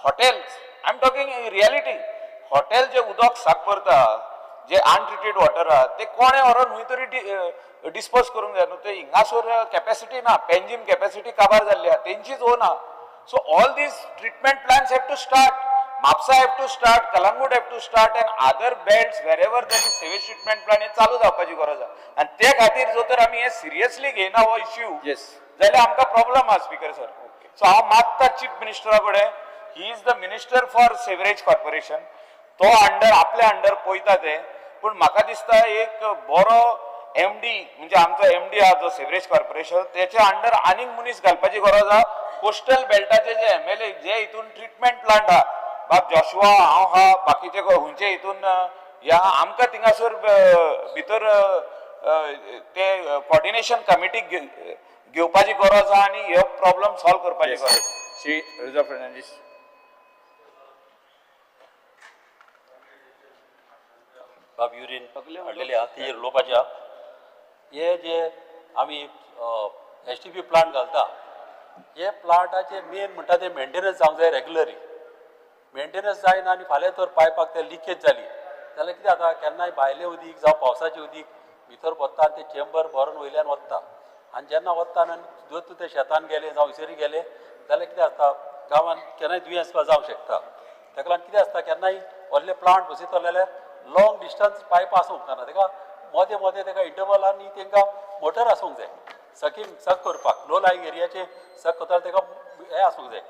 hotels, I am talking in reality, hotel जे उदक साफ करता, जे अनट्रिटेड वॉटर आहा, ते कोणे व्हरून खंय तरी डिस्पोज करूंक जाय न्हू. ते हिंगासर कॅपॅसिटी ना, पेंजीम कॅपॅसिटी काबार जाल्ली आहा, तेंचीच ओन आहा. So all this treatment plants have to start. Mapusa have to start, Calangute have to start, and other belts वेरेवर that is sewage treatment plant हे चालू जावपाची गरज आहा. आनी ते खातीर जर तर आमी हे सिरियसली घेयना हो इश्यू, जाल्यार आमकां प्रॉब्लम आहा स्पीकर सर. सो हांव मागता चीफ मिनिस्टरा कडेन, he is the minister for sewerage corporation, तो आपल्या अंडर पळयता ते. पूण म्हाका दिसता एक बरो MD, म्हणजे आमचो MD आहा जो सेवरेज कॉर्पोरेशन, तेच्या अंडर आनीक मनीस घालपाची गरज आहा. कोस्टल बेल्टाचे जे MLA जे हितून ट्रिटमेंट प्लांट आहा, बाब जॉशुआ, हांव हा, बाकीचे खंयचे हितून ह्या आमकां थिंगासर भितर ते कोऑर्डिनेशन कमिटीक घेवपाची गरज आहा आनी हे प्रॉब्लम सॉल्व करपाची गरज. श्री रिझा फर्नांडीस. बाब युरीन हाडलेली आहा ती उलोवपाची आहा. हे जे आमी STP प्लांट घालता, हे प्लांटाचे मेन म्हणटा ते मेंटेनन्स जावंक जाय रेग्युलरी. मेंटेनन्स जायना आनी फाल्यां तर पायपाक ते लिकेज जाली जाल्यार कितें जाता, केन्नाय भायलें उदीक जावं पावसाचें उदीक भितर वता आनी ते चेंबर भरून वयल्यान वता. आनी जेन्ना वता आनी जर ते शेतान गेले जावं इसरी गेले जाल्यार कितें जाता, गांवान केन्नाय दुयेंस जावंक शकता. ताका लागून कितें आसता, केन्नाय व्हडले प्लांट बसयतलो जाल्यार लॉंग डिस्टन्स पायप आसूंक जायना. ताका मोदें मोदें ताका इंटरवलांनी तांकां मोटर आसूंक जाय. सक करपाक लो लायंग एरियाचे सक करता ताका हें आसूंक जाय,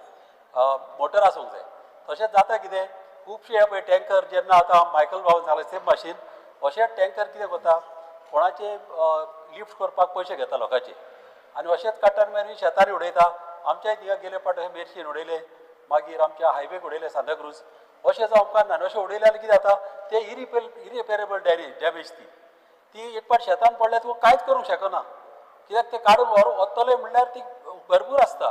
मोटर आसूंक जाय. तशेंच जाता कितें, खुबशे हे पळय टँकर जेन्ना आतां मायकल बाबून सांगलें सेम भाशेन, अशें टँकर कितें करता, कोणाचे लिफ्ट करपाक पयशे घेता लोकांचे आनी अशेंच काडटा आनी मागीर शेतांनी उडयता. आमच्या थिंगा गेले पाट मेर्शेन उडयले, मागीर आमच्या हायवेक उडयले सांताक्रूज. अशें जावंक ना अशें उडयल्यार कितें जाता ते इरिपेरेबल डॅमेज ती एक फावट शेतान पडल्यार तुका कांयच करूंक शकना कित्याक ते काडून वतले म्हणल्यार ती भरपूर आसता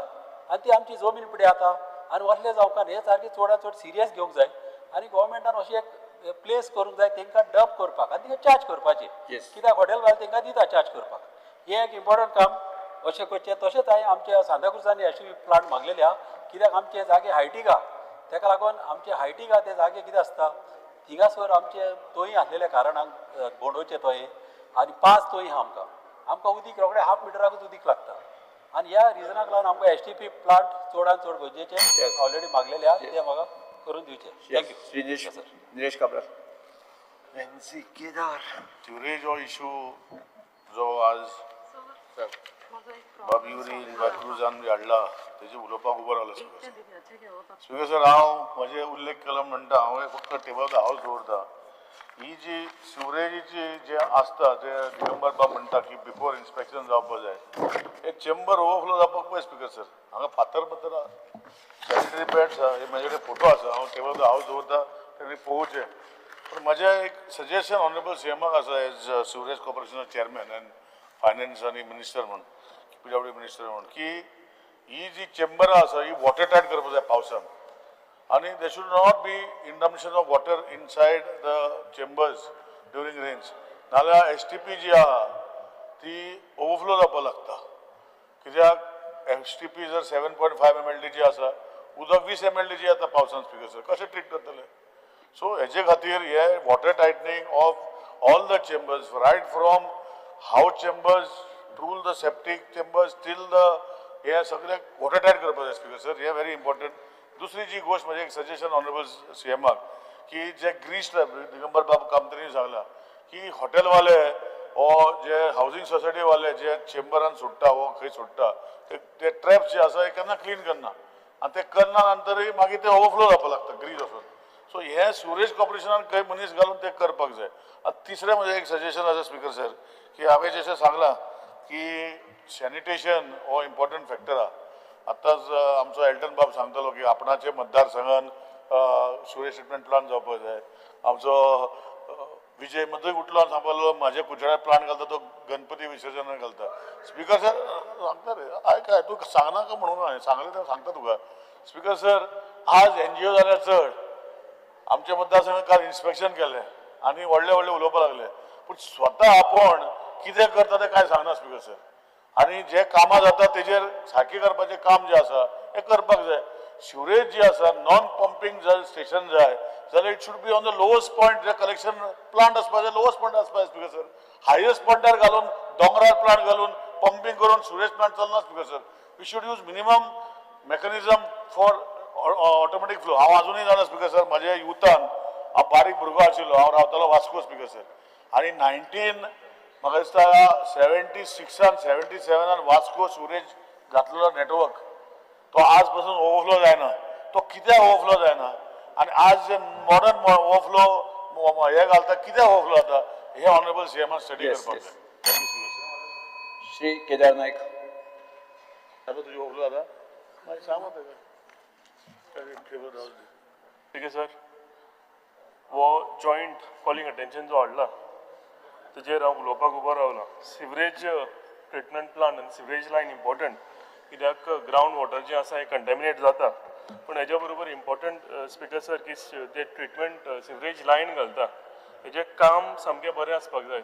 आनी ती आमची जमीन पिड्या जाता आनी वसले जावंक हे सारकी चडांत चड सिरियस घेवंक जाय आनी गोवोरमेंटान अशी एक प्लेस करूंक जाय तांकां डब करपाक आनी तांकां चार्ज करपाचें कित्याक हॉटेल वाले तांकां दिता चार्ज करपाक हें एक इम्पॉर्टंट काम अशें करचें तशेंच हांवें आमच्या सांताक्रुजांनी एसटीपी प्लांट मागलेले आहा कित्याक आमचे जागे हायटीक आहा तेका लागून आमचे हायटीक आहा ते जागे कितें आसता थिंगासर आमचे तोंय आसलेल्या कारणान बोंडोचे तोंय आनी 5 तोंय आहा आमकां उदीक रोखडें हाफ मिटराकूच उदीक लागता आनी ह्या रिजनाक लागून आमकां एसटीपी प्लांट चडांत चड गरजेचे ऑलरेडी मागलेले आहा ते म्हाका करून दिवचे थँक्यू निलेश काब्राल सिवरेज हो इशू जो आज बाब युरीन बाक्रुजान हाडला तेजे उलोवपाक उबो रावलो स्पिकर सर हांव म्हजे उल्लेख केलो म्हणटा हांव फक्त टेबल हावज दवरता ही जी सिवरेजीची जे आसता ते दिगंबर बाब म्हणटा की बिफोर इन्स्पेक्शन जावपा जाय एक चेंबर ओवरफ्लो जावपाक पळय स्पिकर सर हांगा फातर आहा सॅनिटरी पॅड्स आहा हे म्हाजे कडेन फोटो आसा हांव टेबल हावज दवरता तेणी पळोवचें पण म्हजें एक सजेशन ऑनरेबल सीएमाक आसा as sewerage corporation chairman and finance आनी मिनिस्टर म्हूण PWD मिनिस्टर म्हूण की ही जी चेंबरां आसा ही वॉटर टायट करपाक जाय पावसान आनी they should not be inundation of water inside the chambers during rains नाल्यार STP जी आहा ती ओवरफ्लो जावपाक लागता कित्याक STP जर 7.5 MLD जी आसा उदक 20 MLD जी येता पावसान स्पिकर सर कशें ट्रीट करतले सो हेजे खातीर हे water tightening of all the chambers right from house chambers till the septic chambers till the हे सगळे वॉटर टायट करपाक जाय स्पिकर सर हे व्हेरी इम्पॉर्टंट दुसरी जी गोष्ट म्हणजे एक सजेशन ऑनरेबल सीएमाक की जे ग्रीस दिगंबर बाब कामतनी सांगला की हॉटेलवाले हो जे हावसिंग सोसायटी वाले जे चेंबरान सोडटा हो खंय सोडटा ते ट्रॅप्स जे आसा हे केन्ना क्लीन करना आनी ते करना नंतरय मागीर ते ओवरफ्लो जावपाक लागता ग्रीस वचून सो हे सिवरेज कॉर्पोरेशनान खंय मनीस घालून ते करपाक जाय आनी तिसरें म्हजें एक सजेशन आसा स्पिकर सर की हांवें जशें सांगलां की सॅनिटेशन हो इम्पॉर्टंट फॅक्टर आहा आतांच आमचो एल्टन बाब सांगतालो की आपणाचे मतदारसंघान सिवरेज ट्रिटमेंट प्लांट जावपाक जाय आमचो विजय मदूय उठलो आनी सांगपालो म्हाजे कुचड्यार प्लांट घालता तो गणपती विसर्जनाक घालता स्पिकर सर सांगता रे आयक तूं सांगनाका म्हणून हांवें सांगलें तें सांगता तुका स्पिकर सर आज NGO जाल्यार चड आमच्या मतदारसंघात काल इन्स्पेक्शन केलें आनी व्हडले उलोवपाक लागले पूण स्वता आपूण कितें करता तें कांय सांगना स्पिकर सर आनी जे कामां जाता तेजेर सारकें करपाचें काम जें आसा हें करपाक जाय सिवरेज जी आसा नॉन पंपींग जर स्टेशन जाय जाल्यार it should be on the lowest point जे कलेक्शन प्लांट आसपाक जाय लोवस्ट पॉयंट आसपाक जाय स्पिकर सर हायस्ट पॉयंटार घालून दोंगरार प्लांट घालून पंपींग करून सिवरेज प्लांट चलना speaker sir we should use minimum mechanism for automatic flow हांव अजूनय जाणा स्पिकर सर म्हाज्या युथान हांव बारीक भुरगो आशिल्लो हांव रावतालो वास्को स्पिकर सर आनी म्हाका दिसता 76 77 वास्को सिवरेज घातलेलो नेटवर्क तो आज पासून ओवरफ्लो जायना तो कित्याक ओवरफ्लो जायना आनी आज जे मॉडर्न ओवरफ्लो हे घालता कित्याक ओवरफ्लो जाता हे ऑनरेबल सीएमान स्टडी करपाक जाय श्री केदार नायक तुजी ओवरफ्लो जाता मागीर सांग ठीक आहे सर वो जॉईंट कॉलिंग अटेन्शन जो हाडला तेजेर हांव उलोवपाक उबो रावला सिवरेज ट्रिटमेंट प्लांट आनी सिवरेज लायन इम्पॉर्टंट कित्याक ग्रावंड वॉटर जें आसा हें कंटेमिनेट जाता पूण हेज्या बरोबर इम्पॉर्टंट स्पिकर सर की जे ट्रिटमेंट सिवरेज लायन घालता हेजें काम सामकें बरें आसपाक जाय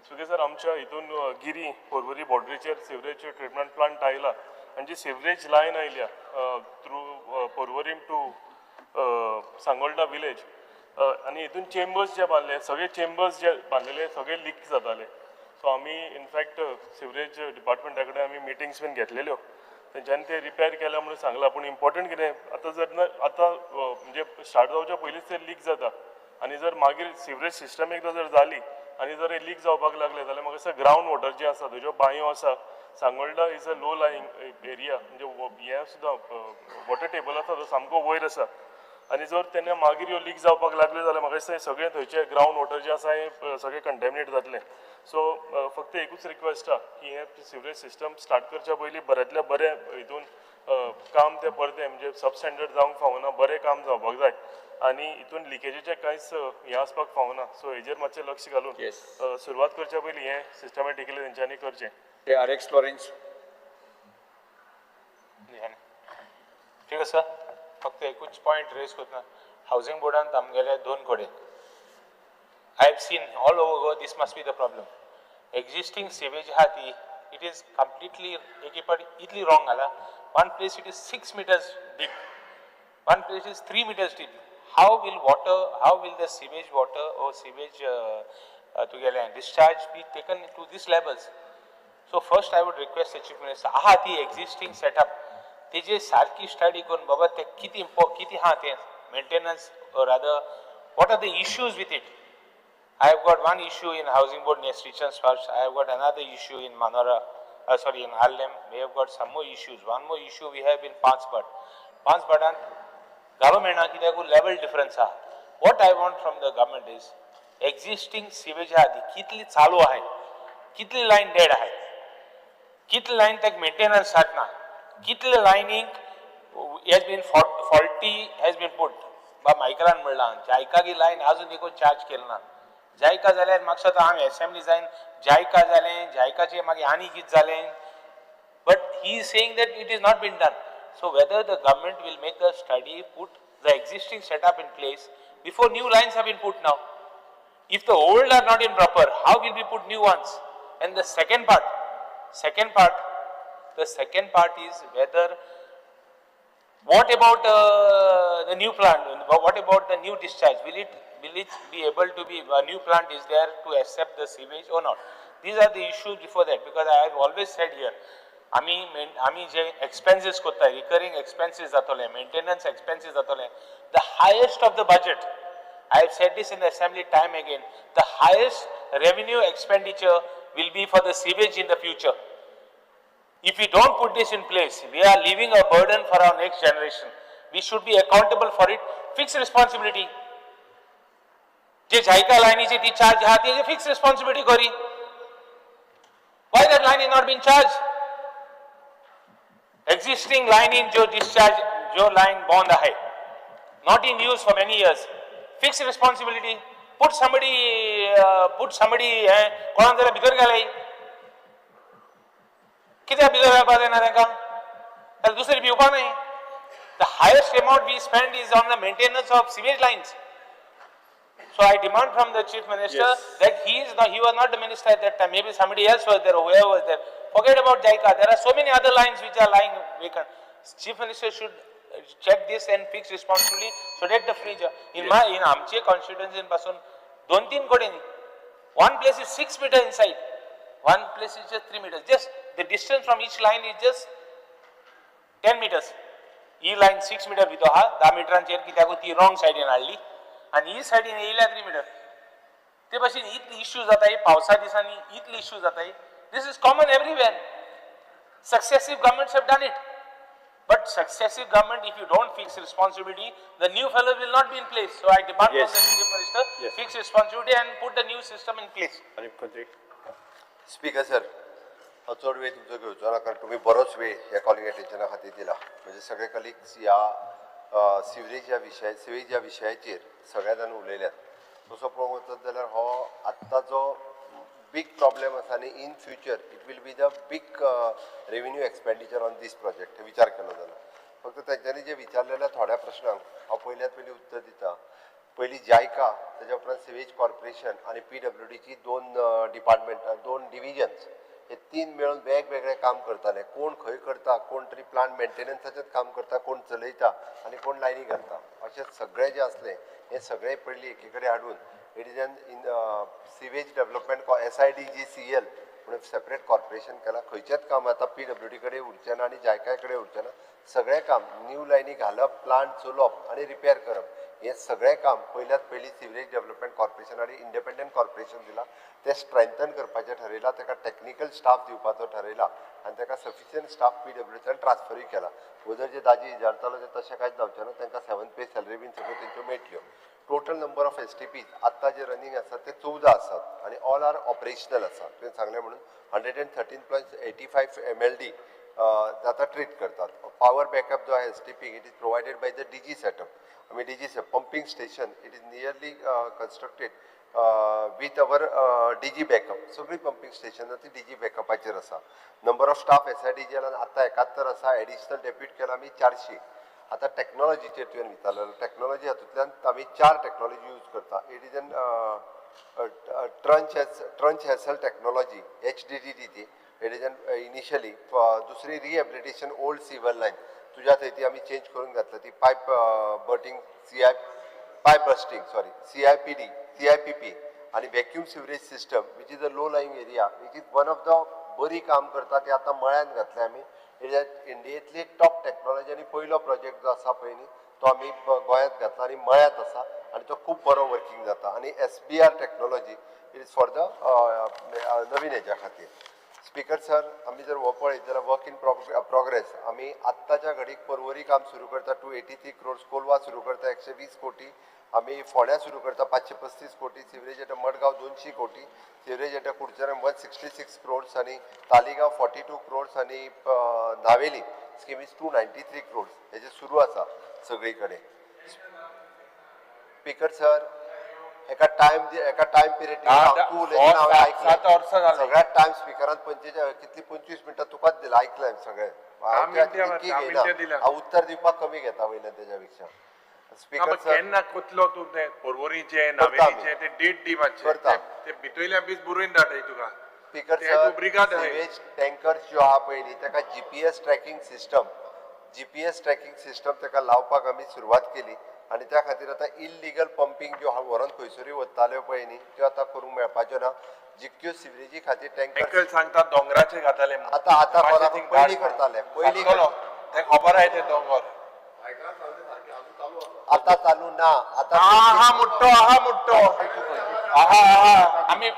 स्पिकर सर आमच्या हितून गिरी पर्वरी बॉर्डरीचेर सिवरेज ट्रिटमेंट प्लांट आयला आनी जी सिवरेज लायन आयल्या through Porvorim to Sangolda village आनी हितून चेंबर्स जे बांदले सगळे चेंबर्स जे बांदलेले सगळे लीक जाताले सो आमी इनफॅक्ट सिवरेज डिपार्टमेंटा कडेन आमी मिटिंग्स बीन घेतलेल्यो तेंच्यांनी ते रिपेर केल्या म्हणून सांगलां पूण इम्पॉर्टंट कितें आतां जर आतां म्हणजे स्टार्ट जावच्या पयलींच ते लीक जाता आनी जर मागीर सिवरेज सिस्टम एकदां जर जाली आनी जर लीक जावपाक लागले जाल्यार म्हाका दिसता ग्रावंड वॉटर जे आसा तेज्यो बांयो आसा Sangolda is a low lying area म्हणजे हे सुद्दां वॉटर टेबल आसा तो सामको वयर आसा आनी जर तेन्ना मागीर ह्यो लीक जावपाक लागले जाल्यार म्हाका दिसता सगळें थंयचे ग्रावंड वॉटर जे आसा हें सगळें कंटेमिनेट जातलें सो फक्त एकूच रिक्वेस्ट आहा की हें सिवरेज सिस्टम स्टार्ट करच्या पयलीं बऱ्यांतल्या बरें हितून काम तें परतें म्हणजे सबस्टँडर्ड जावंक फावना बरें काम जावपाक जाय आणि हितून लिकेजीचे कांयच हें आसपाक पावना सो हेजेर मातशें लक्ष घालून Yes. सुरवात करच्या पयलीं हें सिस्टमॅटिकली तेंच्यांनी करचें ते आर एक्सप्लोरिंग. ठीक आसा फक्त एकूच पॉयंट रेज करता हावसिंग बोर्डान आमगेले 2 कडेन I have seen all over this must be the problem. Existing sewage आहा ती it is completely 80% Italy wrong आला. One place it is 6 meters deep. One place is 3 meters deep. How will the sewage water or sewage together discharge be taken to these levels? So first I would request the Chief Minister, आहा ती existing setup, तेजे सारकी study करून बाबा ते किती हा ते maintenance or rather what are the issues with it? I have got one issue in Housing Board near Richards First. I have got another issue in Manora, in Allem. We have got some more issues. One more issue we have in Panchpad. Panchpadan, government ki there level difference ah. What I want from the government is existing sewage adi kitli chalu hai, kitli line dead hai, kitli line tak maintenance satna, kitli lining has been faulty has been put. Ba Michaelan म्हणला JICA की line अजून एको charge केलं ना JICA जाल्यार म्हाका दिसता हांव assembly जायन जायका जालें जायकाचे मागीर आनी कितें जालें but he is saying that it is not been done. So whether the government will make a study, put the existing setup in place before new lines have been put now. If the old are not in proper, how will we put new ones? And the second part is whether what about the new plant? What about the new discharge? Will it be able to be, a new plant is there to accept the sewage or not? These are the issues before that, because I have always said here, आम्ही जे expenses कोत्ता, recurring expenses जातले, maintenance expenses जातले, the highest of the budget, I have said this in the assembly time again, the highest revenue expenditure will be for the sewage in the future. If we don't put this in place, we are leaving a burden for our next generation. We should be accountable for it. Fixed responsibility. जे JICA लाईनीची ती charge आहा ती fixed responsibility curry. Why that line is not being charged? Existing line in जो discharge, जो line bond है, not in use for many years. Fixed responsibility. Put somebody कोणाक जरा भितर घालय. कित्याक भितर घालपाक जायना तांकां? तर दुसरी भिवपाक न्हय. The highest amount we spend is on the maintenance of sewage lines. So I demand from the Chief Minister that he was not the minister at that time. Maybe somebody else was there or whoever was there. Forget about JICA. There are so many other lines which are lying vacant. Chief Minister should check this and fix responsibly so that the fridge. In आमचे constituency पासून 2-3 कडेन. One place is 6 meters inside. One place is just 3 meters. Just the distance from each line is just 10 meters. E line 6 meters भितर हा 10 मीटरांचेर कित्याक ती wrong side in हाडली. आणि ही सायडीन येयल्या 3 मीटर ते भाशेन इतली इश्यू जाताय पावसा दिसांनी इतली इश्यू जाताय this is common everywhere successive governments have done it but successive government if you don't fix responsibility the new fellow will not be in place so I demand from the chief minister fix responsibility and put the new system in place speaker sir हांव चड वेळ तुमचो घेवचो ना कारण तुमी बरोच वेळ ह्या कॉलिंग एटेन्शना खातीर दिला म्हणजे सगळे कलिग्स ह्या सिवरेज ह्या विशयाचेर सगळ्या जाण उलयल्यात तसो पळोवंक वचत जाल्यार हो आत्ता जो बीग प्रॉब्लेम आसा आनी in future it will be the big revenue expenditure on this project विचार केलो जाल्यार फक्त तेंच्यांनी जे विचारलेल्या थोड्या प्रश्नांक हांव पयल्यात पयलीं उत्तर दिता पयलीं जायका तेज्या उपरांत सिवेज कॉर्पोरेशन आनी PWDची 2 डिपार्टमेंट 2 डिविजन्स हे 3 मेळून वेगवेगळे काम करताले कोण खंय करता कोण तरी प्लांट मेंटेनन्साचेंच काम करता कोण चलयता आनी कोण लायनी घालता अशें सगळें जें असलें हें सगळें पयलीं एके कडेन हाडून it is N in sewage development SIDGCL म्हणून सेपरेट कॉर्पोरेशन केलां खंयचेंच काम आतां PWD कडेन उरचें ना आनी जायकाय कडेन उरचें ना सगळें काम न्यू लायनी घालप प्लांट चलोवप आनी रिपेर करप हें सगळें काम पयल्यात पयलीं सिवरेज डेव्हलपमेंट कॉर्पोरेशन आनी इंडिपेंडंट कॉर्पोरेशन दिलां तें स्ट्रेंथन करपाचें थारायलां ताका टॅक्निकल स्टाफ दिवपाचो थारायला आनी ताका सफिशियंट स्टाफ PWDच्यान ट्रान्सफरूय केला जर जे दाजी इजारतालो ते तशें कांयच जावचें ना तांकां 7th पे सॅलरी बीन सगळ्यो तेंच्यो मेळटल्यो टोटल नंबर ऑफ STPs आत्तां जे रनिंग आसात ते 14 आसात आनी ऑल आर ऑपरेशनल आसा तुवें सांगलें म्हणून 113.85 MLD जाता ट्रीट करतात. पॉवर बॅकअप जो आहे STP it is provided by the DG setup आमी DG pumping station it is nearly constructed with our DG backup सगळी पंपिंग स्टेशनां ती डीजी बॅकअपाचेर आसा. नंबर ऑफ स्टाफ SIDGL आतां 71 आसा. एडिशनल डेप्यूट केला आमी 400. आता टॅक्नॉलॉजीचेर तुवें विचारलें टॅक्नॉलॉजी हातूंतल्यान आमी 4 टॅक्नॉलॉजी यूज करता. It is an trenchless technology HDDT ती इट इज एन इनिशियली. दुसरी रिहॅबिलिटेशन ओल्ड सिवर लायन तुज्या थंय ती आमी चेंज करून घातला ती pipe butting pipe bursting CIPD CIPP आणि vacuum sewerage system which is a low lying area which is one of the बरी काम करता ते आतां मळ्यान घातले आमी. इंडियेंतली टॉप टॅक्नॉलॉजी आनी पयलो प्रोजेक्ट जो आसा पळय न्ही तो आमी गोंयांत घातला आनी मळ्यांत आसा आनी तो खूब बरो वर्किंग जाता. आनी SBR technology it is for the नवीन हेज्या खातीर. स्पीकर सर आमी जर हो पळयत जाल्यार वर्क इन प्रोग्रेस आमी आत्ताच्या घडीक पर्वरी काम सुरू करता 283 crores. कोलवा सुरू करता 120 कोटी. आमी फोंड्या सुरू करता 535 कोटी. सिवरेज एट मडगांव 200 कोटी. सिवरेज एट कुडचरण 166 crores आनी तालिगांव 42 crores आनी नावेली स्कीम इज 293 crores. हेजे सुरू आसा सगळी कडेन. स्पीकर सर एका टायम पिरियड सगळ्यात टायम स्पीकरान 25 मिनटां तुकाच दिला ऐकलंय सगळें. उत्तर दिवपाक कमी घेता वयल्यान तेज्या पेक्षा. स्पीकर सर केन्ना कोतलो तूं ते पर्वरीचे नावेलीचे ते डेट दी मातशे ते भितरल्या बीस बरोवन धाडय तुका. स्पीकर सर सिवेज टँकर्स जो आहा पळय न्ही ताका GPS ट्रॅकिंग सिस्टम ताका लावपाक आमी सुरवात केली आनी त्या खातीर आतां इल्लिगल पंपिंग ज्यो व्हरोन खंयसरूय वताल्यो पळय न्ही त्यो आतां करूंक मेळपाच्यो ना. जितक्यो सिवरेजी खातीर टँकर सांगता दोंगराचे घाताले आतां पयलीं करताले पयलीं ते खबर आहे ते दोंगर आतां चालू ना. आतां आहा मुट्टो आमी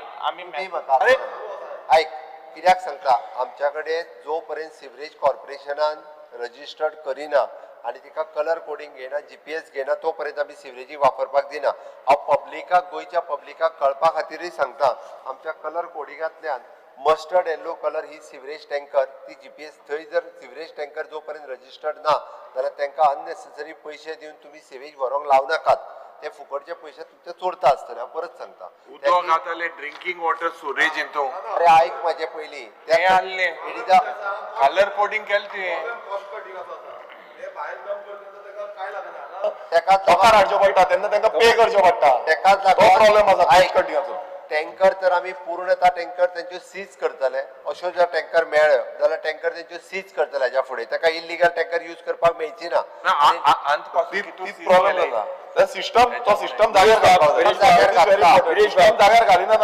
आयक कित्याक सांगता आमच्या कडेन जो पर्यंत सिवरेज कॉर्पोरेशनान रजिस्टर्ड करिना आनी तिका कलर कोडिंग घेयना GPS घेयना तो पर्यंत आमी सिवरेजी वापरपाक दिना. हांव पब्लिकाक गोंयच्या पब्लिकाक कळपा खातीरय सांगता आमच्या कलर कोडिंगांतल्यान मस्टर्ड येल्लो कलर ही सिवरेज टँकर ती GPS थंय जर सिवरेज टँकर जो पर्यंत रजिस्टर्ड ना जाल्यार तांकां अननेसेसरी पयशे दिवन तुमी सिवेज व्हरोंक लावनाकात. ते फुकटचे पयशे तुमचे चोरता आसतले. हांव परत सांगता उदक घाताले ड्रिंकींग वॉटर स्टोरेज हितून. अरे आयक म्हाजे पयलीं ते आहले कलर कोडिंग केलें तुवें तेकाच हाडचो पडटा तेन्ना तांकां पे करचो पडटा. तेकाच प्रॉब्लेम आसा आयक टँकर तर आमी पूर्णता टँकर तेंच्यो सीज करतले. अश्यो जर टँकर मेळ्ळ्यो जाल्यार टँकर तेंच्यो सीज करतले हेज्या फुडें. ताका इल्लिगल टँकर यूज करपाक मेळची ना. प्रॉब्लेम जाता तो सिस्टम जाग्यार घालिना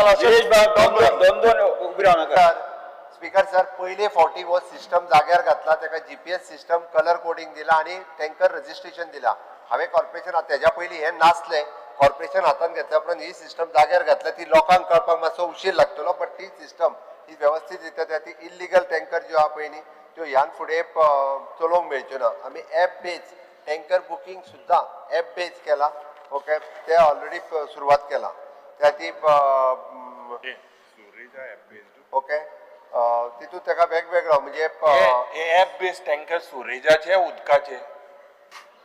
स्पीकर सर पयले फावटी हो सिस्टम जाग्यार घातला ताका GPS सिस्टम कलर कोडिंग दिला आनी टँकर रजिस्ट्रेशन दिला. हांवें कॉर्पोरेशन तेज्या पयलीं हें नासलें कॉर्पोरेशन हातान घेतल्या उपरांत ही सिस्टम जाग्यार घातल्या ती लोकांक कळपाक मातसो उशीर लागतलो बट ती सिस्टम ही वेवस्थीत रित्या ती इल्लिगल टँकर ज्यो आहा पळय न्ही त्यो ह्यान फुडें चलोवंक मेळच्यो ना. आमी एप बेज टँकर बुकींग सुद्दां एप बेज केला. ओके ते ऑलरेडी सुरवात केला त्या ती ओके तितून ताका वेगवेगळो म्हणजे एप बेस टँकर सुरेजाचे उदकाचे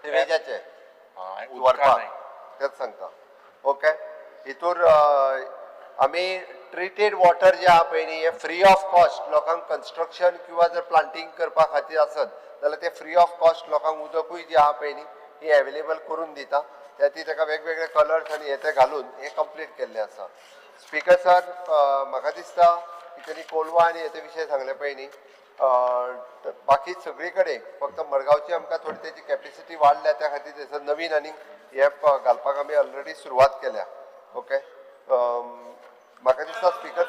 सिवेजाचे तेच सांगता. ओके हितूर आमी ट्रिटेड वॉटर जे आहा पळय न्ही हे फ्री ऑफ कॉस्ट लोकांक कन्स्ट्रक्शन किंवा जर प्लांटिंग करपा खातीर आसत जाल्यार ते फ्री ऑफ कॉस्ट लोकांक उदकूय जे आहा पळय न्ही ही एवेलेबल करून दिता. ती ताका वेगवेगळे कलर्स आनी हे ते घालून हे कंप्लीट केल्ले आसा. स्पीकर सर म्हाका दिसता की तेणी कोलवा आनी हेचे विशय सांगले पळय न्ही बाकी सगळी कडेन फक्त मडगांवची आमकां थोडी तेजी कॅपेसिटी वाडल्या त्या खातीर थंयसर नवीन आनी हे घालपाक आमी ऑलरेडी सुरवात केल्या. ओके म्हाका दिसता स्पीकर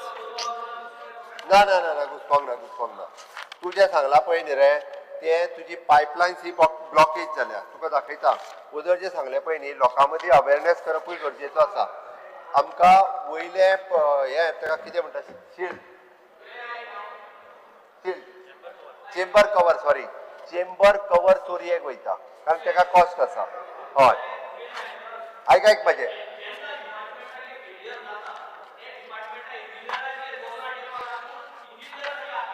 ना घुसपाक ना तूं जें सांगलां पळय न्ही रे ते तुजी पायपलायन्स ही ब्लॉकेज जाल्या. तुका दाखयता उदक जें सांगलें पळय न्ही लोकां मदीं अवेरनेस करपूय गरजेचो आसा. आमकां वयले हे ताका कितें म्हणटा शील्ड चेंबर कवर चोरयेक वयता कारण ताका कॉस्ट आसा. हय आयक म्हाजें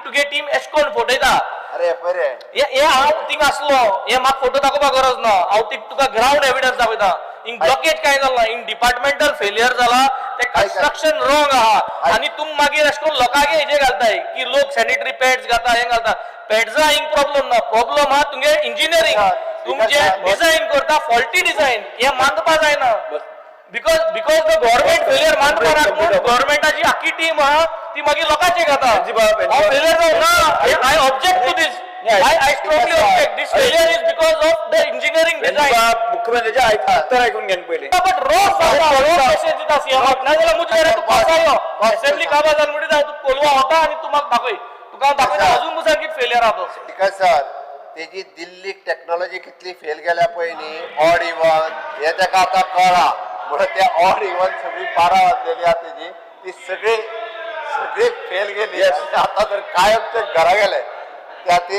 तुगे टीम एशकोन फटयता अरे परे हे हांव थिंग आसलो हे म्हाका फोटो दाखोवपाक गरज ना हांव तुका ग्राउंड एविडन्स दाखयता हिंग ब्लॉकेज काय जाला हिंग डिपार्टमेंटल फेलियर जाला ते कन्स्ट्रक्शन रॉंग आहा आनी तुम मागीर अशें करून लोकांक हेजे घालताय की लोक सॅनिटरी पॅड्स घाता हे घालता पॅड्सा हिंग प्रॉब्लेम ना प्रॉब्लेम हा तुमगे इंजिनियरिंग तुमचे डिझायन करता फॉल्टी डिझायन हे मानपा जायना बिकॉज द गव्हर्नमेंट फेलियर मानपा लागून गव्हर्नमेंटाची आखी टीम आहा ती मागीर लोकांचे खाता हांव फेलियर जावन ना I object to this I strongly object. This failure is because of the engineering design. मुख्यमंत्र्याचे उत्तर ऐकून घेन पहिले But road message दिता सीएम नाही जाल्यार मुझे रे तू पास आयो असेंब्ली काबा जाल मुडी जाय तू कोलवा होता आणि तू म्हाका दाखय तुका दाखयता अजून मुसार कित फेलियर आहा तो बिकॉज सर तेजी दिल्लीक टेक्नॉलॉजी कितली फेल गेल्या पळय न्ही ऑड इवन हे ताका आतां कळ्ळा म्हणून ते ऑड इवन सगळी 12 वाजलेली आहा तेजी ती सगळी फेल गेली आता तर कायम ते घरा गेले त्या ती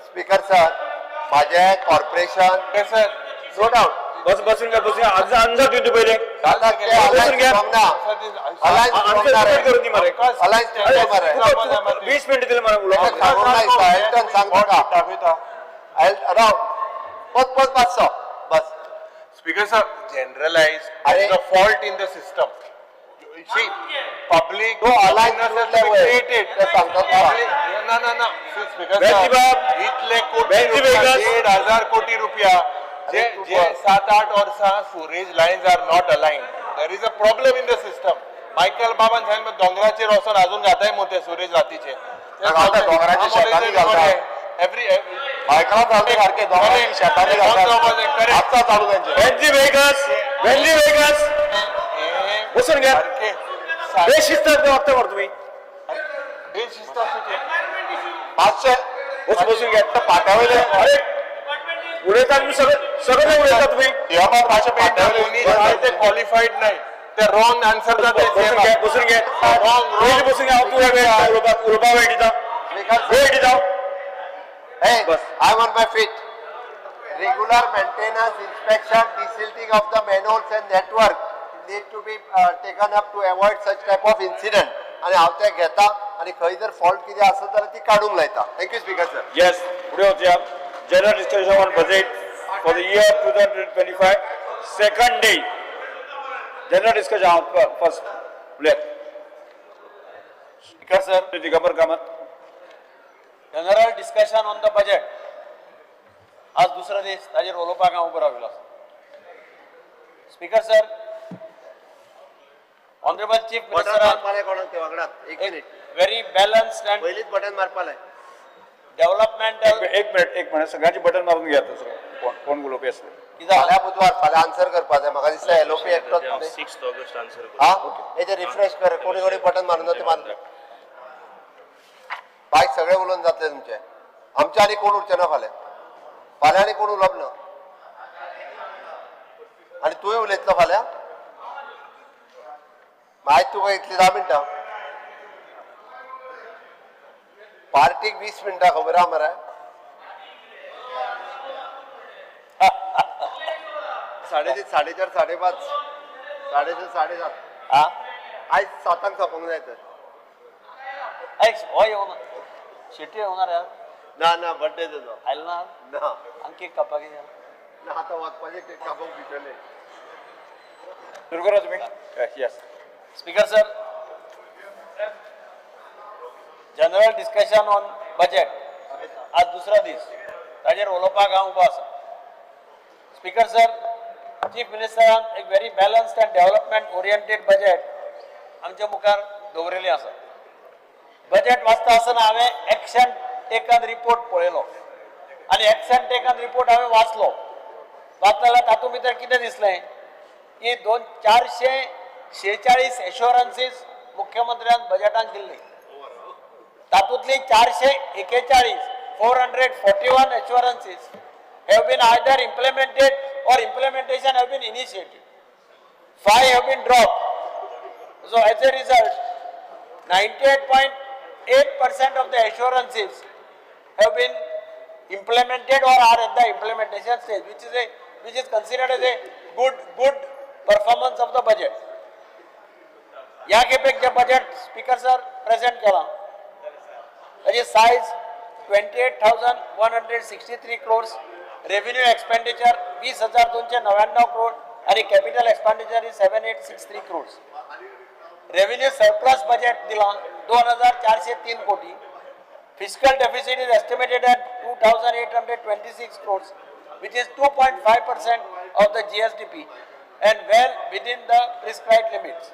स्पीकर सर माझे कॉर्पोरेशन सर नो डाऊट बसून घ्या अंदाज देतो पहिले बसून घ्या अलायन्स 20 मिनिट दिले मला बस Speaker sir, generalize the fault in the system. You see, public unnecessarily created. No. See, Speaker sir, इतले कोटी रुपया 1,500 कोटी रुपया जे 7-8 वर्सां storage lines are not aligned. There is a problem in the system. Michael बाबान सांगितलं दोंगराचेर वचून अजून घाताय मग ते storage रातीचे दोंगराच्या शेतांनी घालतात every बायकाला चालते सारखे दोंगराच्या शेतांनी घालतात आता चालू त्यांचे वेल्ली वेगस बसून घ्या बेशिस्त वागता मर तुम्ही बेशिस्त असू 500 बसून घ्या पाठावले अरे उडयता तुम्ही सगळं उडयता तुम्ही ते क्वालिफाईड नाही ते रॉंग आन्सर बसून घ्या बसून घ्या उलपा वेळ जाऊ Hey, I'm on my feet. Regular maintenance, inspection, desilting of the manholes and network need to be taken up to avoid such type of incident. आणि हांव ते घेता आणि खंय जर फॉल्ट कितें आसत जाल्यार ती काडूंक लायता. Thank you speaker sir. येस फुडें वचया general discussion on budget for the year 2025 second day general discussion first उलय speaker sir Digambar Kamat general discussion on the budget आज दुसरा दीस ताजेर उलोवपाक हांव उबो राविल्लो speaker sir honourable chief minister very balanced and पहिलीच बटन मारपाले डेव्हलपमेंटल एक मिनिट सगळ्यांची बटन मारून घ्या कोण उलोवपी आसले फाल्यां बुधवार फाल्यां आन्सर करपा जाय म्हाका दिसता एलओपी एकटोच 6 ऑगस्ट आन्सर हा हेजे रिफ्रेश कर कोणी बटन मारून ते मारून बायक सगळे उलोवन जातले तुमचे आमचे आनी कोण उरचे ना फाल्यां आनी कोण उलोवप ना आनी तुवें उलयतलो फाल्यां आयज तुका इतली 10 मिनटां पार्टीक 20 मिनटां खबर आहा मरे 3:30 4:30 5:30 6:30 7:30 आयज 7:00 सोंपोंक जाय तर हो येवना शेटी येवणार यार ना बर्थडे तुजो आयलो ना ना आनी केक कापपाक ना आतां वचपाचें केक कापोवंक भितरले सुरू करा तुम्ही yes speaker sir general discussion on budget आज दुसरा दीस ताजेर उलोवपाक हांव उबो आसा स्पीकर सर चीफ मिनिस्टरान एक very balanced and development oriented budget आमच्या मुखार दवरिल्लें आसा बजेट वाचता आसतना हांवें एक्शन टेकन रिपोर्ट पळयलो आनी एक्शन टेकन रिपोर्ट हांवें वाचलो जाल्यार तातूंत भितर कितें दिसलें की 446 एश्योरन्सीस मुख्यमंत्र्यान बजेटान दिल्ली तातूंतली 441 एश्योरन्सीस have been either implemented or implementation have been initiated. 5 have been dropped. So as a result, 98.8% of the assurances have been implemented or are at the implementation stage, which is considered as a good performance of the budget. या खेपेक जे budget speaker sir present केला ताची size 28,163 crores. Revenue expenditure 20,299 crore आणि capital expenditure is 7,863 crores. Revenue surplus budget दिला 2,403 कोटी. Fiscal deficit is estimated at 2,826 crores, which is 2.5% of the GSDP and well within the prescribed limits.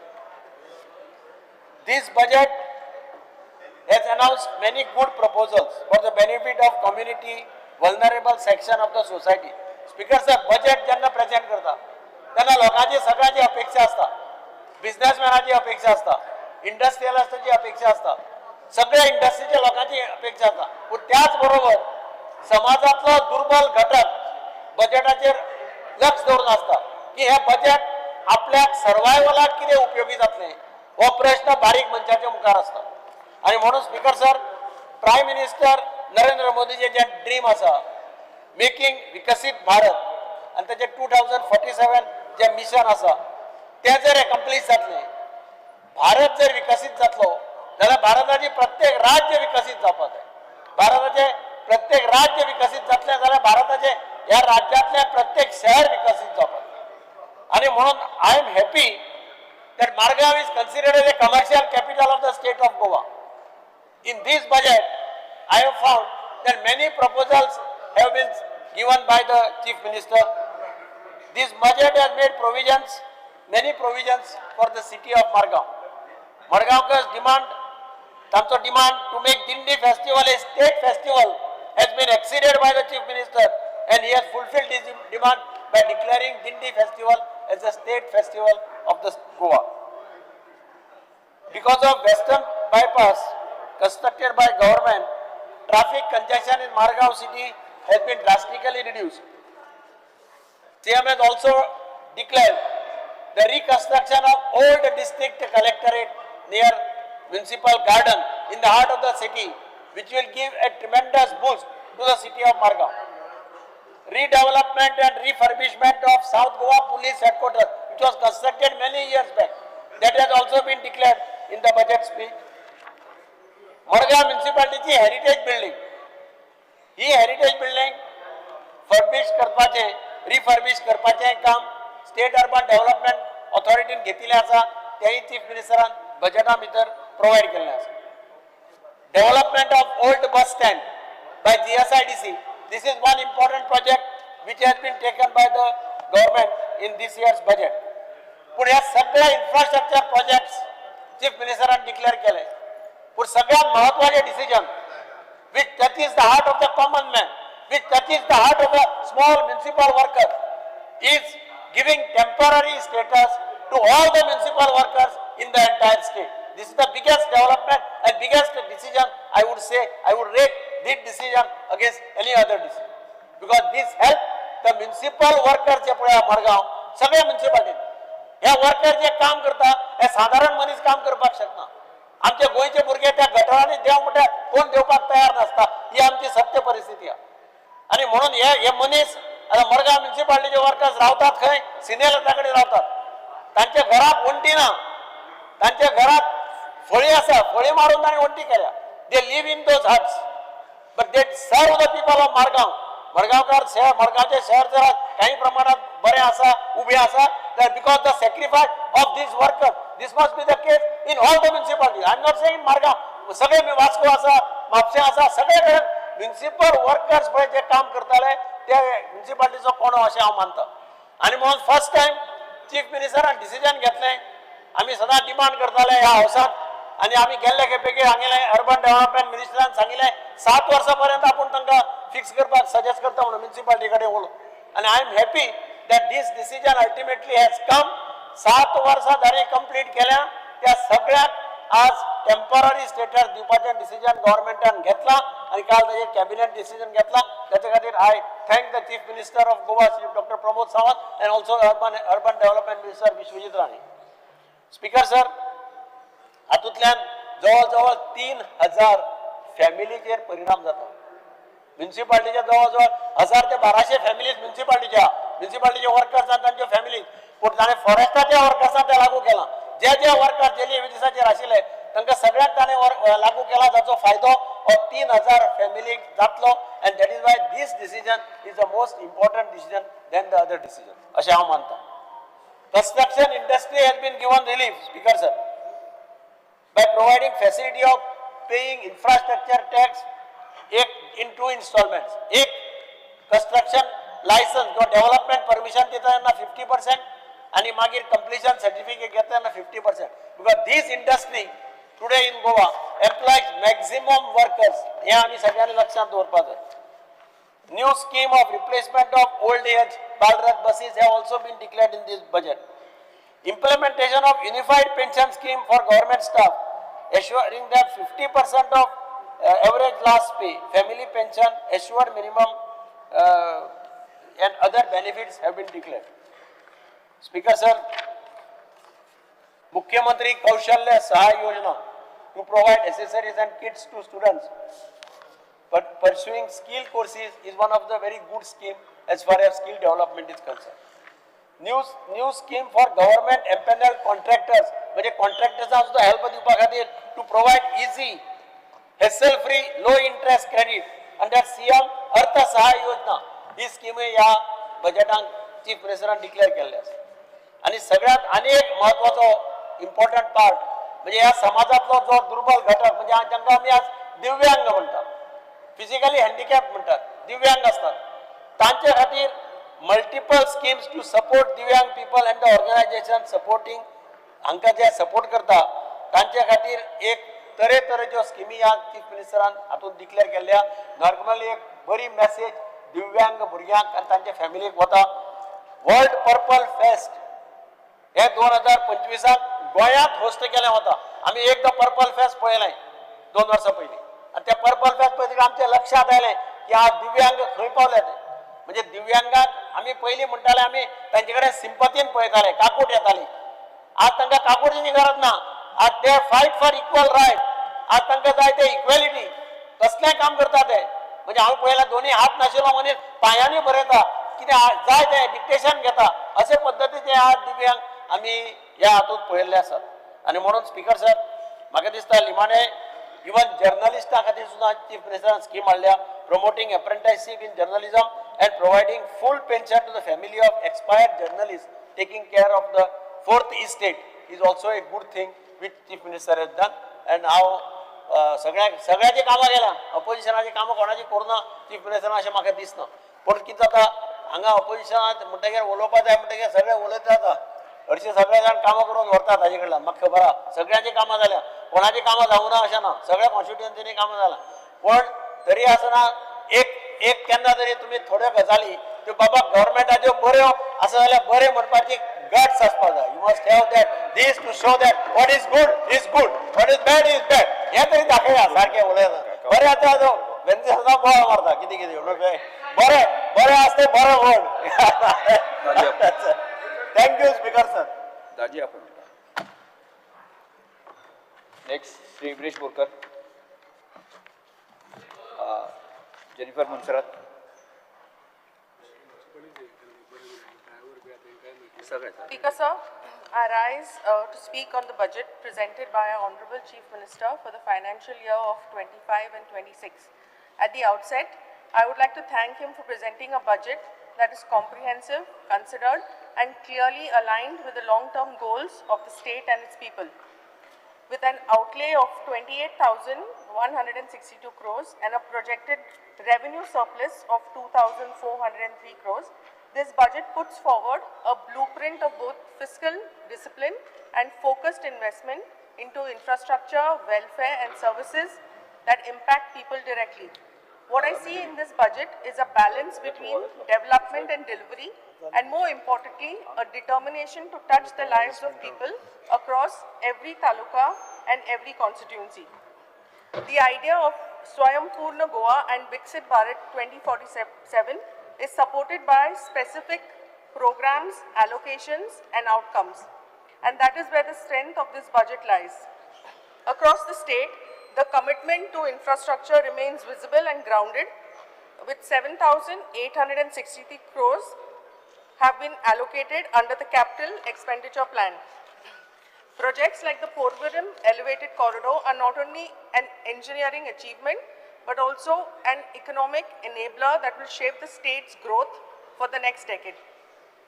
This budget has announced many good proposals for the benefit of community, vulnerable section of the society. Speaker sir, budget ज्यांना present करता त्यांना लोकांची सगळ्याची अपेक्षा असता, बिझनेसमॅनाची अपेक्षा असता, इंडस्ट्रियलिस्टची अपेक्षा असता, सगळ्या इंडस्ट्रीच्या लोकांची अपेक्षा असता. पण त्याचबरोबर समाजातला दुर्बल घटक बजेटाचेर लक्ष दवरून असता की हे बजेट आपल्या सर्वायवलाक कितें उपयोगी जातलें हो प्रश्न बारीक मनशाच्या मुखार असता. आणि म्हणून speaker sir, prime minister Narendra मोदीचे जे ड्रीम आसा मेकिंग विकसीत भारत आणि त्याचे 2047 जे मिशन आसा ते जर एकम्प्लीश जातले, भारत जर विकसीत जातलो जाल्यार भारताची प्रत्येक राज्य विकसीत जावपाक जाय. भारताचे प्रत्येक राज्य विकसीत जातले जाल्यार भारताचे ह्या राज्यातले प्रत्येक शहर विकसीत जावपाक जाय. आणि म्हणून I am happy that Margao is considered as a commercial capital of the state of Goa. In this budget, I have found that many proposals have been given by the Chief Minister. This budget has made provisions, many provisions for the city of Margao. Margao's demand to make Dindi festival a state festival has been exceeded by the Chief Minister, and he has fulfilled his demand by declaring Dindi festival as a state festival of the Goa. Because of Western bypass constructed by government, traffic congestion in Margao city has been drastically reduced. CM has also declared the reconstruction of old district collectorate near municipal garden in the heart of the city, which will give a tremendous boost to the city of Margao. Redevelopment and refurbishment of South Goa Police Headquarters, which was constructed many years back, that has also been declared in the budget speech. Margao municipality heritage building, he heritage building refurbish करपाचे काम state urban development ऑथॉरिटीन घेतिल्ले आसा, तेही chief मिनिस्टरान बजेटा भितर provide केल्ले आसा. Development of old bus stand by GSIDC. This is one important project which has been taken by the government in this year's budget. पण ह्या सगळ्या इन्फ्रास्ट्रक्चर प्रोजेक्ट्स चीफ मिनिस्टरान डिक्लेअर केले. पण सगळ्यात महत्वाचे decision which touches the heart of the common man, which touches the heart of a small municipal worker, is giving temporary status to all the municipal workers in the entire state. This is the biggest development and biggest decision. I would say, I would rate this decision against any other decision, because this help the municipal workers जे पळय मडगांव सगळे municipality ह्या worker जे काम करता हे साधारण मनीस काम करपाक शकना. आमचे गोंयचे भुरगे त्या गटारांनी देव म्हणटा कोण देवपाक तयार नासता, ही आमची सत्य परिस्थिती आहे. आणि म्हणून हे मनीस आता मडगांव म्युनिसिपालिटीचे वर्कर्स रावतात खंय, सिनियर कडेन रावतात, तांच्या घरात वंटी ना, तांच्या घरात फळी आसा, फळी मारून तांणी वंटी केल्या. They live in those huts but they serve the people of Madgaon. मडगांवकार शहर, मडगांवचे शहर जरा काही प्रमाणात बरे आसा, उबे आसा, that because the sacrifice of these workers, this must be the case in all the municipalities. I am not saying Margao, सगळे वास्को आसा, म्हापशें आसा, सगळे कडेन म्युनिसिपल वर्कर्स पळय जे काम करताले ते म्युनिसिपालिटीचो कोणो अशें हांव मानता. आणि म्हणून फर्स्ट टाइम चीफ मिनिस्टरान डिसिजन घेतलें. आमी सदां डिमांड करताले ह्या हावसात, आणि आमी गेल्ले खेपेकी सांगिल्लें अर्बन डेव्हलपमेंट मिनिस्टरान सांगिल्लें 7 वर्सां पर्यंत आपूण तांकां फिक्स करपाक सजेस्ट करता म्हणून म्युनिसिपालिटी कडेन उलोवन. आणि I am happy that this decision ultimately has come. 7 वर्सां जाली कंप्लीट केल्या, त्या सगळ्याक आज टेम्पररी स्टेटस दिवपाचें डिसिजन गव्हर्नमेंटान घेतला आणि काल ताजेर कॅबिनेट डिसिजन घेतला. त्याच्या खातीर I thank the chief minister of Goa Shri doctor Pramod Sawant and also urban development minister Vishwajit Rane. Speaker sir, हातूंतल्यान जवळ 3,000 फॅमिलीचेर परिणाम जाता. म्युनिसिपालिटीच्या जवळ 1000 ते 1200 फॅमिलीज म्युनिसिपालिटीचे वर्कर्स आणि तांच्यो फॅमिलीज. पूण ताणें फॉरेस्टाच्या वर्कर्सांक ते लागू केला. जे वर्कर्स डेली वेजीसाचेर आशिल्ले तांकां सगळ्यांक ताणें लागू केला, जाचो फायदो हो 3,000 2,000 फॅमिलीक जातलो and that is why this decision is the most important decision than the other decision. अशें हांव मानता. Construction industry has been given relief, Speaker sir, by providing facility of paying infrastructure tax in 2 installments. एक construction license किंवा development permission दिताना 50% आणि मागीर completion certificate घेताना 50%. Because this industry today in Goa employs maximum workers. हे आमी सगळ्यांनी लक्षात दवरपाक जाय. New scheme of replacement of old age Balrat buses have also been declared in this budget. Implementation of unified pension scheme for government staff, assuring that 50% of average last pay, family pension, assured minimum and other benefits have been declared. Speaker sir, Mukhyamantri Kaushalya Sahay Yojana to provide accessories and kits to students. But pursuing skill courses is one of the very good scheme as far as skill development is concerned. New scheme for government empaneled contractors, म्हणजे contractors सुद्धा help दिवपा खातीर to provide easy, hassle-free, low-interest credit under CM Arth Sahay Yojana. He scheme या बजेटान chief मिनिस्टरान declare केल्ले आसा. आणि सगळ्यात अनेक महत्वाचो इम्पॉर्टंट पार्ट म्हणजे या समाजातलो जो दुर्बल घटक म्हणजे ज्यांना आम्ही आज दिव्यांग म्हणतात, फिजिकली हँडिकॅप म्हणतात, दिव्यांग असतात, तांचे खातीर multiple schemes to support divyang people and the organisation supporting हांकां जे सपोर्ट करता तांचे खातीर एक तरेतरेच्यो स्किमी ह्या चीफ मिनिस्टरान हातूंत डिक्लेअर केल्ल्या. नॉर्मली एक बरी मेसेज दिव्यांग भुरग्यांक आनी तांच्या फॅमिलीक वता. वर्ल्ड पर्पल फेस्ट हे 2025 गोंयांत होस्ट केलें वता. आमी एकदां पर्पल फेस्ट पळयलें 2 वर्सां पयलीं आणि त्या पर्पल फेस्ट पळयतकीर आमच्या लक्षात आयलें की आज दिव्यांग खंय पावले ते. म्हणजे दिव्यांगाक आमी पयलीं म्हणटाले आमी तांचे कडेन सिंपथीन पळयताले, काकूट येताली. आज तांकां काकूटची गरज ना. आज ते फायट फॉर इक्वल रायट. आज तांकां जाय ते इक्वेलिटी कसलेंय काम करता ते. म्हणजे हांव पळयलां दोन्ही हात नाशिल्लो मनीस पांयांनी बरयता, कितें जाय ते डिक्टेशन घेता, अशे पद्दतीचे आज दिव्यांग आमी ह्या हातूंत पळयल्ले आसात. आनी म्हणून स्पीकर सर म्हाका दिसता निमाणे इवन जर्नलिस्टां खातीर सुद्दां चीफ मिनिस्टरान स्कीम हाडल्या, promoting apprenticeship in journalism and providing full pension to the family of expired journalists, taking care of the 4th estate is also a good thing which chief minister has done. And हांव सगळ्याची कामां केल्या, ऑपोजिशनाची कामां कोणाची करुना chief मिनिस्टरान अशें म्हाका दिसना. पूण कितें जाता हांगा ऑपोजिशनांत म्हणटकीर उलोवपा जाय म्हणटकीर सगळे उलयता जाता. हरशीं सगळे जाण कामां करून व्हरतात ताजे कडल्यान, म्हाका खबर आहा. सगळ्यांची कामां जाल्या, कोणाची कामां जावूं ना अशें ना, सगळ्या कॉन्स्टिट्युएन्सीनी कामां जालां. पण तरी आसतना एक केन्ना तरी तुमी थोड्यो गजाली त्यो बाबा गव्हर्मेंटाच्यो बऱ्यो आसा जाल्यार बरें म्हणपाची गट्स आसपाक जाय. You must have that these two show that what is good is good, what is bad is bad. हें तरी दाखया सारकें उलयता. बरें आतां तो वेंदी सुद्दां बोवाळ मारता कितें कितें बरें आसता बरें म्हण. Thank you speaker sir. दाजी आपण next Shri Viresh Borkar, Jennifer Monserrate. Speaker sir, I rise to speak on the budget presented by our Honorable Chief Minister for the financial year of 25 and 26. At the outset, I would like to thank him for presenting a budget that is comprehensive, considered and clearly aligned with the long-term goals of the state and its people. With an outlay of 28,162 crores and a projected revenue surplus of 2,403 crores, this budget puts forward a blueprint of both fiscal discipline and focused investment into infrastructure, welfare and services that impact people directly. What I see in this budget is a balance between development and delivery, and more importantly, a determination to touch the lives of people across every taluka and every constituency. The idea of Swayampoorna Goa and Viksit Bharat 2047 is supported by specific programs, allocations and outcomes, and that is where the strength of this budget lies. Across the state, the commitment to infrastructure remains visible and grounded, with 7,863 crores have been allocated under the capital expenditure plan. Projects like the Porvorim elevated corridor are not only an engineering achievement but also an economic enabler that will shape the state's growth for the next decade.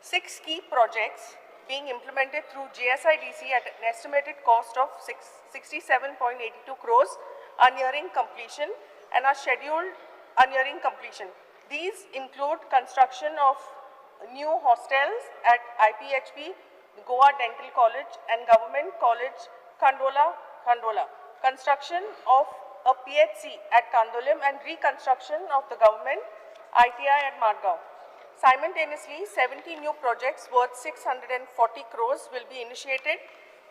6 key projects being implemented through GSIDC at an estimated cost of 67.82 crores are nearing completion and are nearing completion. These include construction of new hostels at IPHP, Goa Dental College and Government College, Khandola, construction of a PHC at Kandolim and reconstruction of the government ITI at Madgaon. Simultaneously, 70 new projects worth 640 crores will be initiated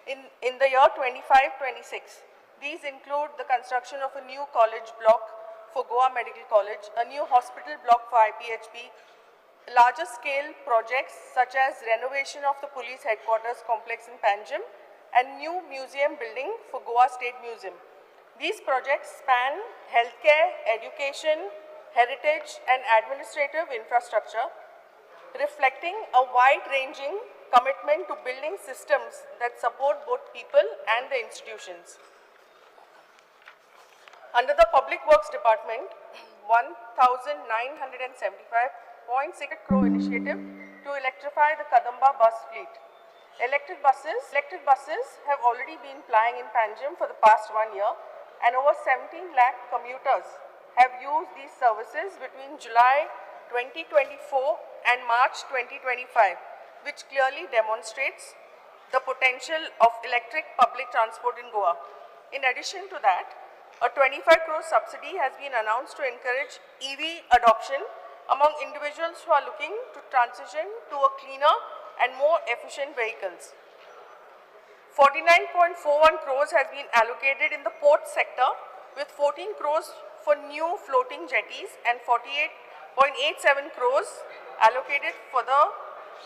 in the year 25-26. These include the construction of a new college block for Goa Medical College, a new hospital block for IPHP, larger scale projects such as renovation of the police headquarters complex in Panjim and new museum building for Goa State Museum. These projects span healthcare, education, heritage and administrative infrastructure, reflecting a wide-ranging commitment to building systems that support both people and the institutions. Under the Public Works Department, 1,975.6 crore initiative to electrify the Kadamba bus fleet. Electric buses have already been plying in Panjim for the past 1 year, and over 17 lakh commuters have used these services between July 2024 and March 2025, which clearly demonstrates the potential of electric public transport in Goa. In addition to that, a 25 crore subsidy has been announced to encourage EV adoption among individuals who are looking to transition to a cleaner and more efficient vehicles. 49.41 crores has been allocated in the port sector, with 14 crores for new floating jetties and 48.87 crores allocated for the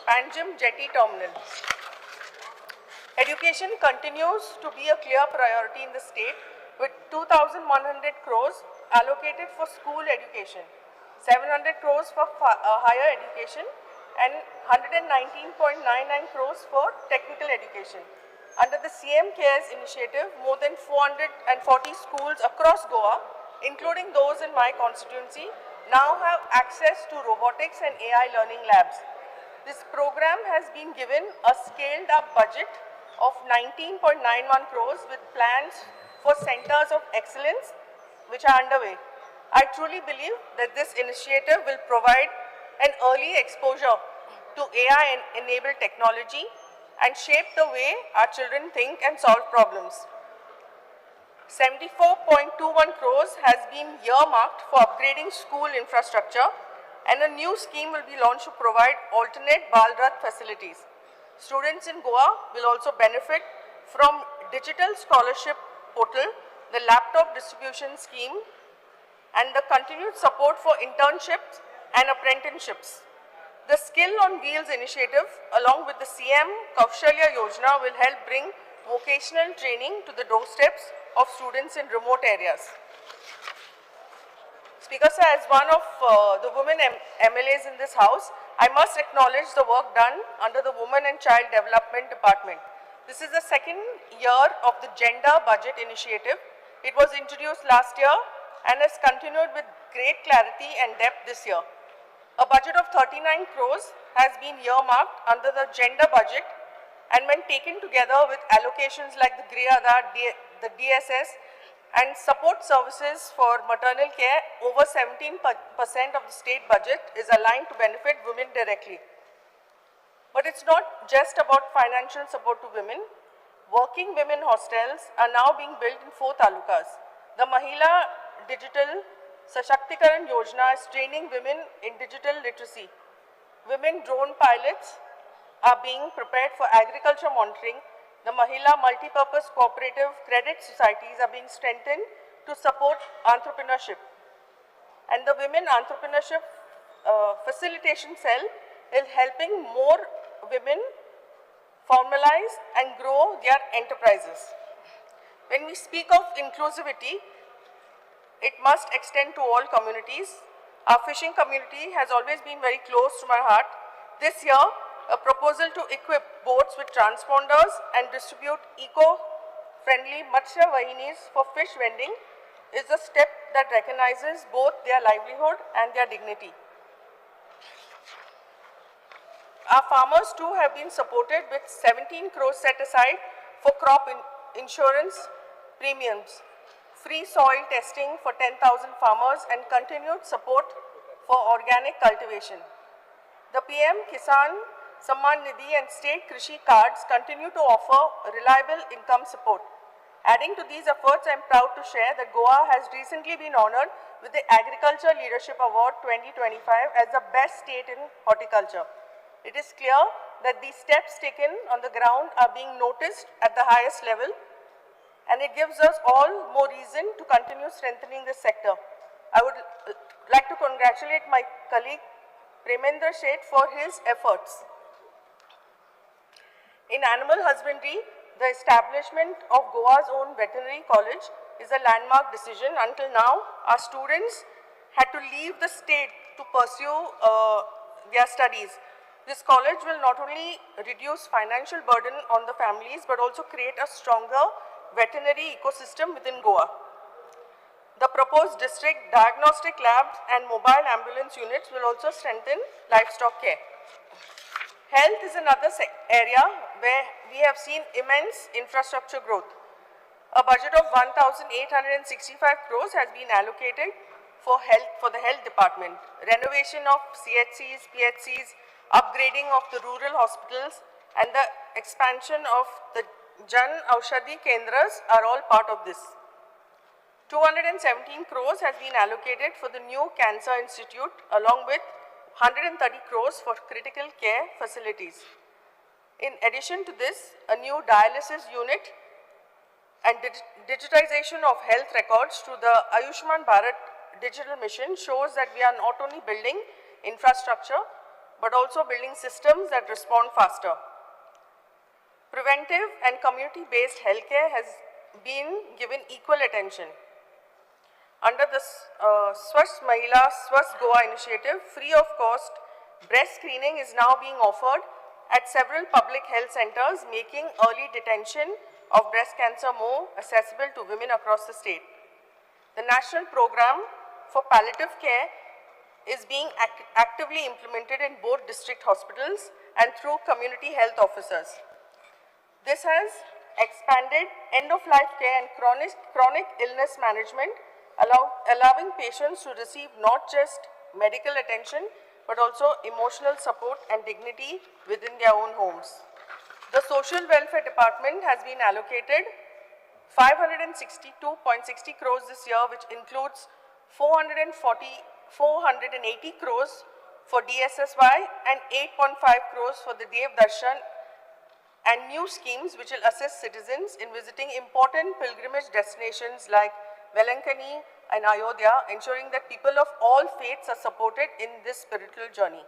Panjim jetty terminal. Education continues to be a clear priority in the state, with 2,100 crores allocated for school education, 700 crores for higher education and 119.99 crores for technical education. Under the CM Cares initiative, more than 440 schools across Goa, including those in my constituency, now have access to robotics and AI learning labs. This program has been given a scaled-up budget of 19.91 crores with plans for centers of excellence which are underway. I truly believe that this initiative will provide an early exposure to AI-enabled technology and shape the way our children think and solve problems. 74.21 crores has been earmarked for upgrading school infrastructure, and a new scheme will be launched to provide alternate Bal Rath facilities. Students in Goa will also benefit from digital scholarship portal, the laptop distribution scheme, and the continued support for internships and apprenticeships. The Skill on Wheels initiative, along with the CM Kaushalya Yojana, will help bring vocational training to the doorsteps of students in remote areas. Speaker sir, as one of the women MLAs in this house, I must acknowledge the work done under the Women and Child Development Department. This is the second year of the Gender Budget Initiative. It was introduced last year and has continued with great clarity and depth this year. A budget of 39 crores has been earmarked under the gender budget, and when taken together with allocations like the Griha Aadhar, the DSS and support services for maternal care, over 17% of the state budget is aligned to benefit women directly. But it's not just about financial support to women. Working women hostels are now being built in 4 talukas. The Mahila Digital Sashактikaran Yojana is training women in digital literacy. Women drone pilots are being prepared for agriculture monitoring. The Mahila Multipurpose Cooperative Credit Societies are being strengthened to support entrepreneurship. And the Women Entrepreneurship Facilitation Cell is helping more women formalize and grow their enterprises. When we speak of inclusivity, it must extend to all communities. Our fishing community has always been very close to my heart. This year, a proposal to equip boats with transponders and distribute eco-friendly Matsya Vahinis for fish vending is a step that recognizes both their livelihood and their dignity. Our farmers too have been supported with 17 crores set aside for crop insurance premiums, free soil testing for 10,000 farmers and continued support for organic cultivation. The PM Kisan Samman Nidhi and state Krishi cards continue to offer reliable income support. Adding to these efforts, I am proud to share that Goa has recently been honored with the Agriculture Leadership Award 2025 as the best state in horticulture. It is clear that these steps taken on the ground are being noticed at the highest level, and it gives us all more reason to continue strengthening this sector. I would like to congratulate my colleague Premendra Sheth for his efforts. In animal husbandry, the establishment of Goa's own veterinary college is a landmark decision. Until now, our students had to leave the state to pursue their studies. This college will not only reduce financial burden on the families, but also create a stronger veterinary ecosystem within Goa. The proposed district diagnostic labs and mobile ambulance units will also strengthen livestock care. Health is another area where we have seen immense infrastructure growth. A budget of 1,865 crores has been allocated for the health department. Renovation of CHCs, PHCs, upgrading of the rural hospitals and the expansion of the Jan Aushadhi Kendras are all part of this. 217 crores has been allocated for the new Cancer Institute along with 130 crores for critical care facilities. In addition to this, a new dialysis unit and digitization of health records through the Ayushman Bharat digital mission shows that we are not only building infrastructure but also building systems that respond faster. Preventive and community-based healthcare has been given equal attention. Under the Swasth Mahila Swasth Goa initiative, free of cost breast screening is now being offered at several public health centers, making early detection of breast cancer more accessible to women across the state. The national program for palliative care is being actively implemented in both district hospitals and through community health officers. This has expanded end-of-life care and chronic illness management, allowing patients to receive not just medical attention but also emotional support and dignity within their own homes. The Social Welfare Department has been allocated 562.60 crores this year, which includes 480 crores for DSSY and 8.5 crores for the Dev Darshan and new schemes which will assist citizens in visiting important pilgrimage destinations like Velankani and Ayodhya, ensuring that people of all faiths are supported in this spiritual journey.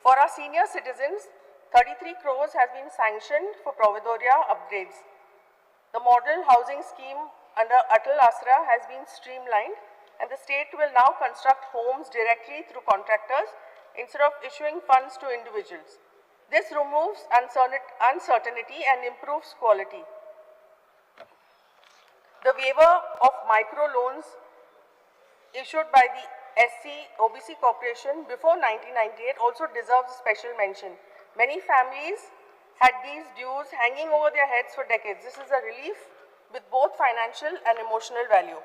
For our senior citizens, 33 crores has been sanctioned for Providoria upgrades. The model housing scheme under Atal Asra has been streamlined, and the state will now construct homes directly through contractors instead of issuing funds to individuals. This removes uncertainty and improves quality. The waiver of micro loans issued by the SC OBC Corporation before 1998 also deserves a special mention. Many families had these dues hanging over their heads for decades. This is a relief with both financial and emotional value.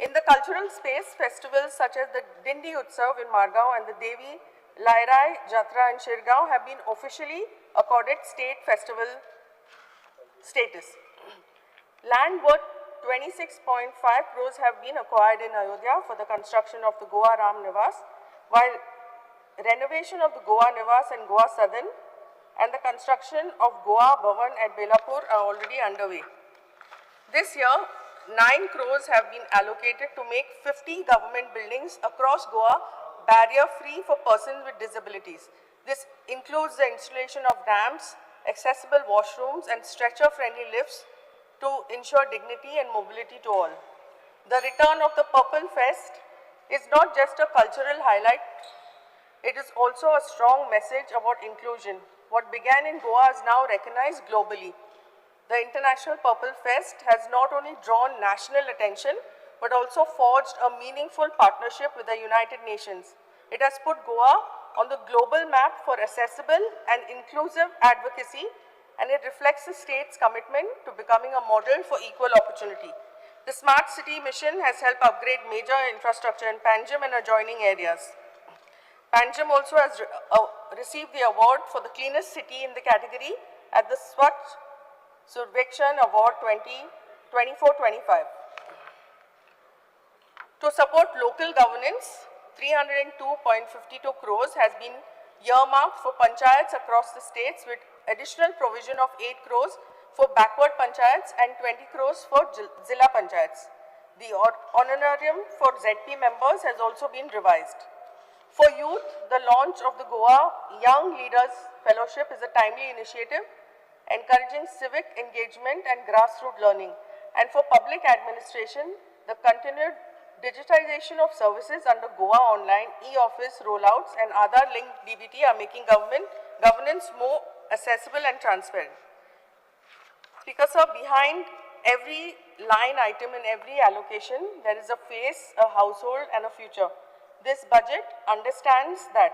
In the cultural space, festivals such as the Dindi Utsav in Margao and the Devi Lairai Jatra in Shirgaon have been officially accorded state festival status. Land worth 26.5 crores have been acquired in Ayodhya for the construction of the Goa Ram Nivas, while renovation of the Goa Nivas and Goa Sadan and the construction of Goa Bhavan at Belapur are already underway. This year, 9 crores have been allocated to make 50 government buildings across Goa barrier-free for persons with disabilities. This includes the installation of ramps, accessible washrooms and stretcher-friendly lifts to ensure dignity and mobility to all. The return of the Purple Fest is not just a cultural highlight, it is also a strong message about inclusion. What began in Goa is now recognized globally. The International Purple Fest has not only drawn national attention, but also forged a meaningful partnership with the United Nations. It has put Goa on the global map for accessible and inclusive advocacy, and it reflects the state's commitment to becoming a model for equal opportunity. The Smart City mission has helped upgrade major infrastructure in Panjim and adjoining areas. Panjim also has received the award for the cleanest city in the category at the Swachh Survekshan Award 2024-25. To support local governance, 302.52 crores has been earmarked for panchayats across the states, with additional provision of 8 crores for backward panchayats and 20 crores for Zilla panchayats. The honorarium for ZP members has also been revised. For youth, the launch of the Goa Young Leaders Fellowship is a timely initiative, encouraging civic engagement and grassroots learning. And for public administration, the continued digitization of services under Goa Online, e-office rollouts and Aadhaar-linked DBT are making governance more accessible and transparent. Speaker sir, behind every line item in every allocation, there is a face, a household and a future. This budget understands that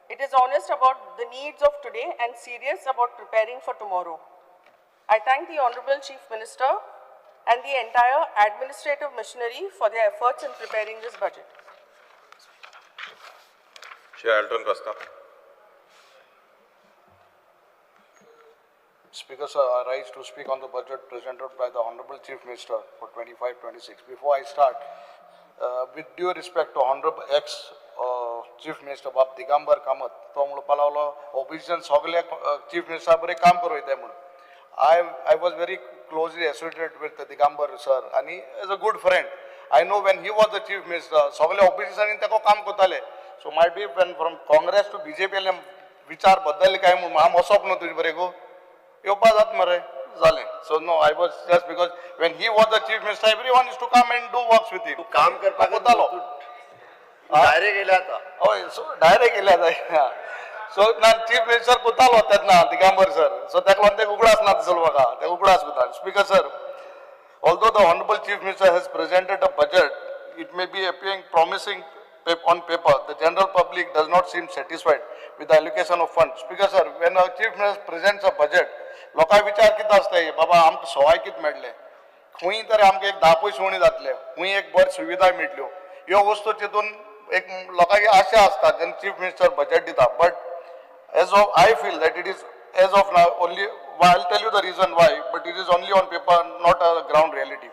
it is honest about the needs of today and serious about preparing for tomorrow. I thank the Honorable Chief Minister and the entire administrative machinery for their efforts in preparing this budget. Chair Elton Costa. Speaker sir, I rise to speak on the budget presented by the Honorable Chief Minister for 25-26. Before I start, with due respect to Honorable Chief Minister Bab Digambar Kamat, तो म्हणून opposition सगळे Chief Minister बरे काम करू येते म्हणून. I was very closely associated with Digambar sir, and he is a good friend. I know when he was the Chief Minister, सगळे opposition in तेको काम करताले. So might be when from Congress to BJP ले विचार बदलले काय म्हणून आम असोप न तुझे बरे गो. येवपा जात मरे झाले. So no, I was just because when he was the Chief Minister, everyone used to come and do works with him. काम करपाक कोतालो. डायरेक्ट गेले आता. Oh, so direct गेले आता. So ना Chief Minister कोतालो तेन्ना Digambar sir. So तेका म्हणते उगडास ना दिसलो म्हाका. ते उगडास कोता. Speaker sir, although the Honorable Chief Minister has presented a budget, it may be appearing promising on paper. The general public does not seem satisfied with the allocation of funds. Speaker sir, when a Chief Minister presents a budget, लोकां विचार कितें आसता बाबा आमकां सवाय कितें मेळ्ळें, खंय तरी आमकां एक 10 पयस उणी जातले, खंय एक बरी सुविधा मेळटल्यो, ह्यो वस्तू चिंतून एक लोकांची आशा आसता जेन्ना चीफ मिनिस्टर बजेट दिता. But as of I feel that it is as of now only, I'll tell you the reason why, but it is only on paper, not a ground reality.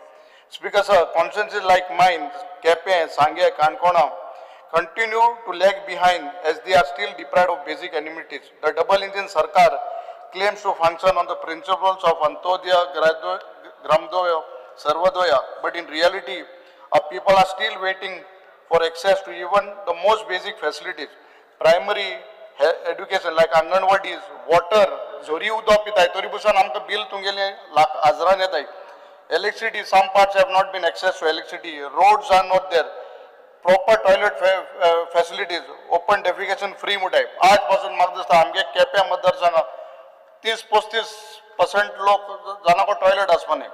Speaker sir, constituencies like mine, Kepe, Sangye, Kankona continue to lag behind as they are still deprived of basic amenities. The double engine Sarkar claims to function on the principles of Antodaya, Gramdoya, Sarvadoya, but in reality, our people are still waiting for access to even the most basic facilities. Primary education like Anganwadis, water, Zori Udo Pitai, Toribusan Amka bill Tungele, Azran Yetai. Electricity, some parts have not been access to electricity, roads are not there. Proper toilet facilities, open defecation free मुटाय. आजपासून म्हाका दिसता आमगे केप्या मतदारसंघात 30-35% लोक जाणांको toilet आसपानी.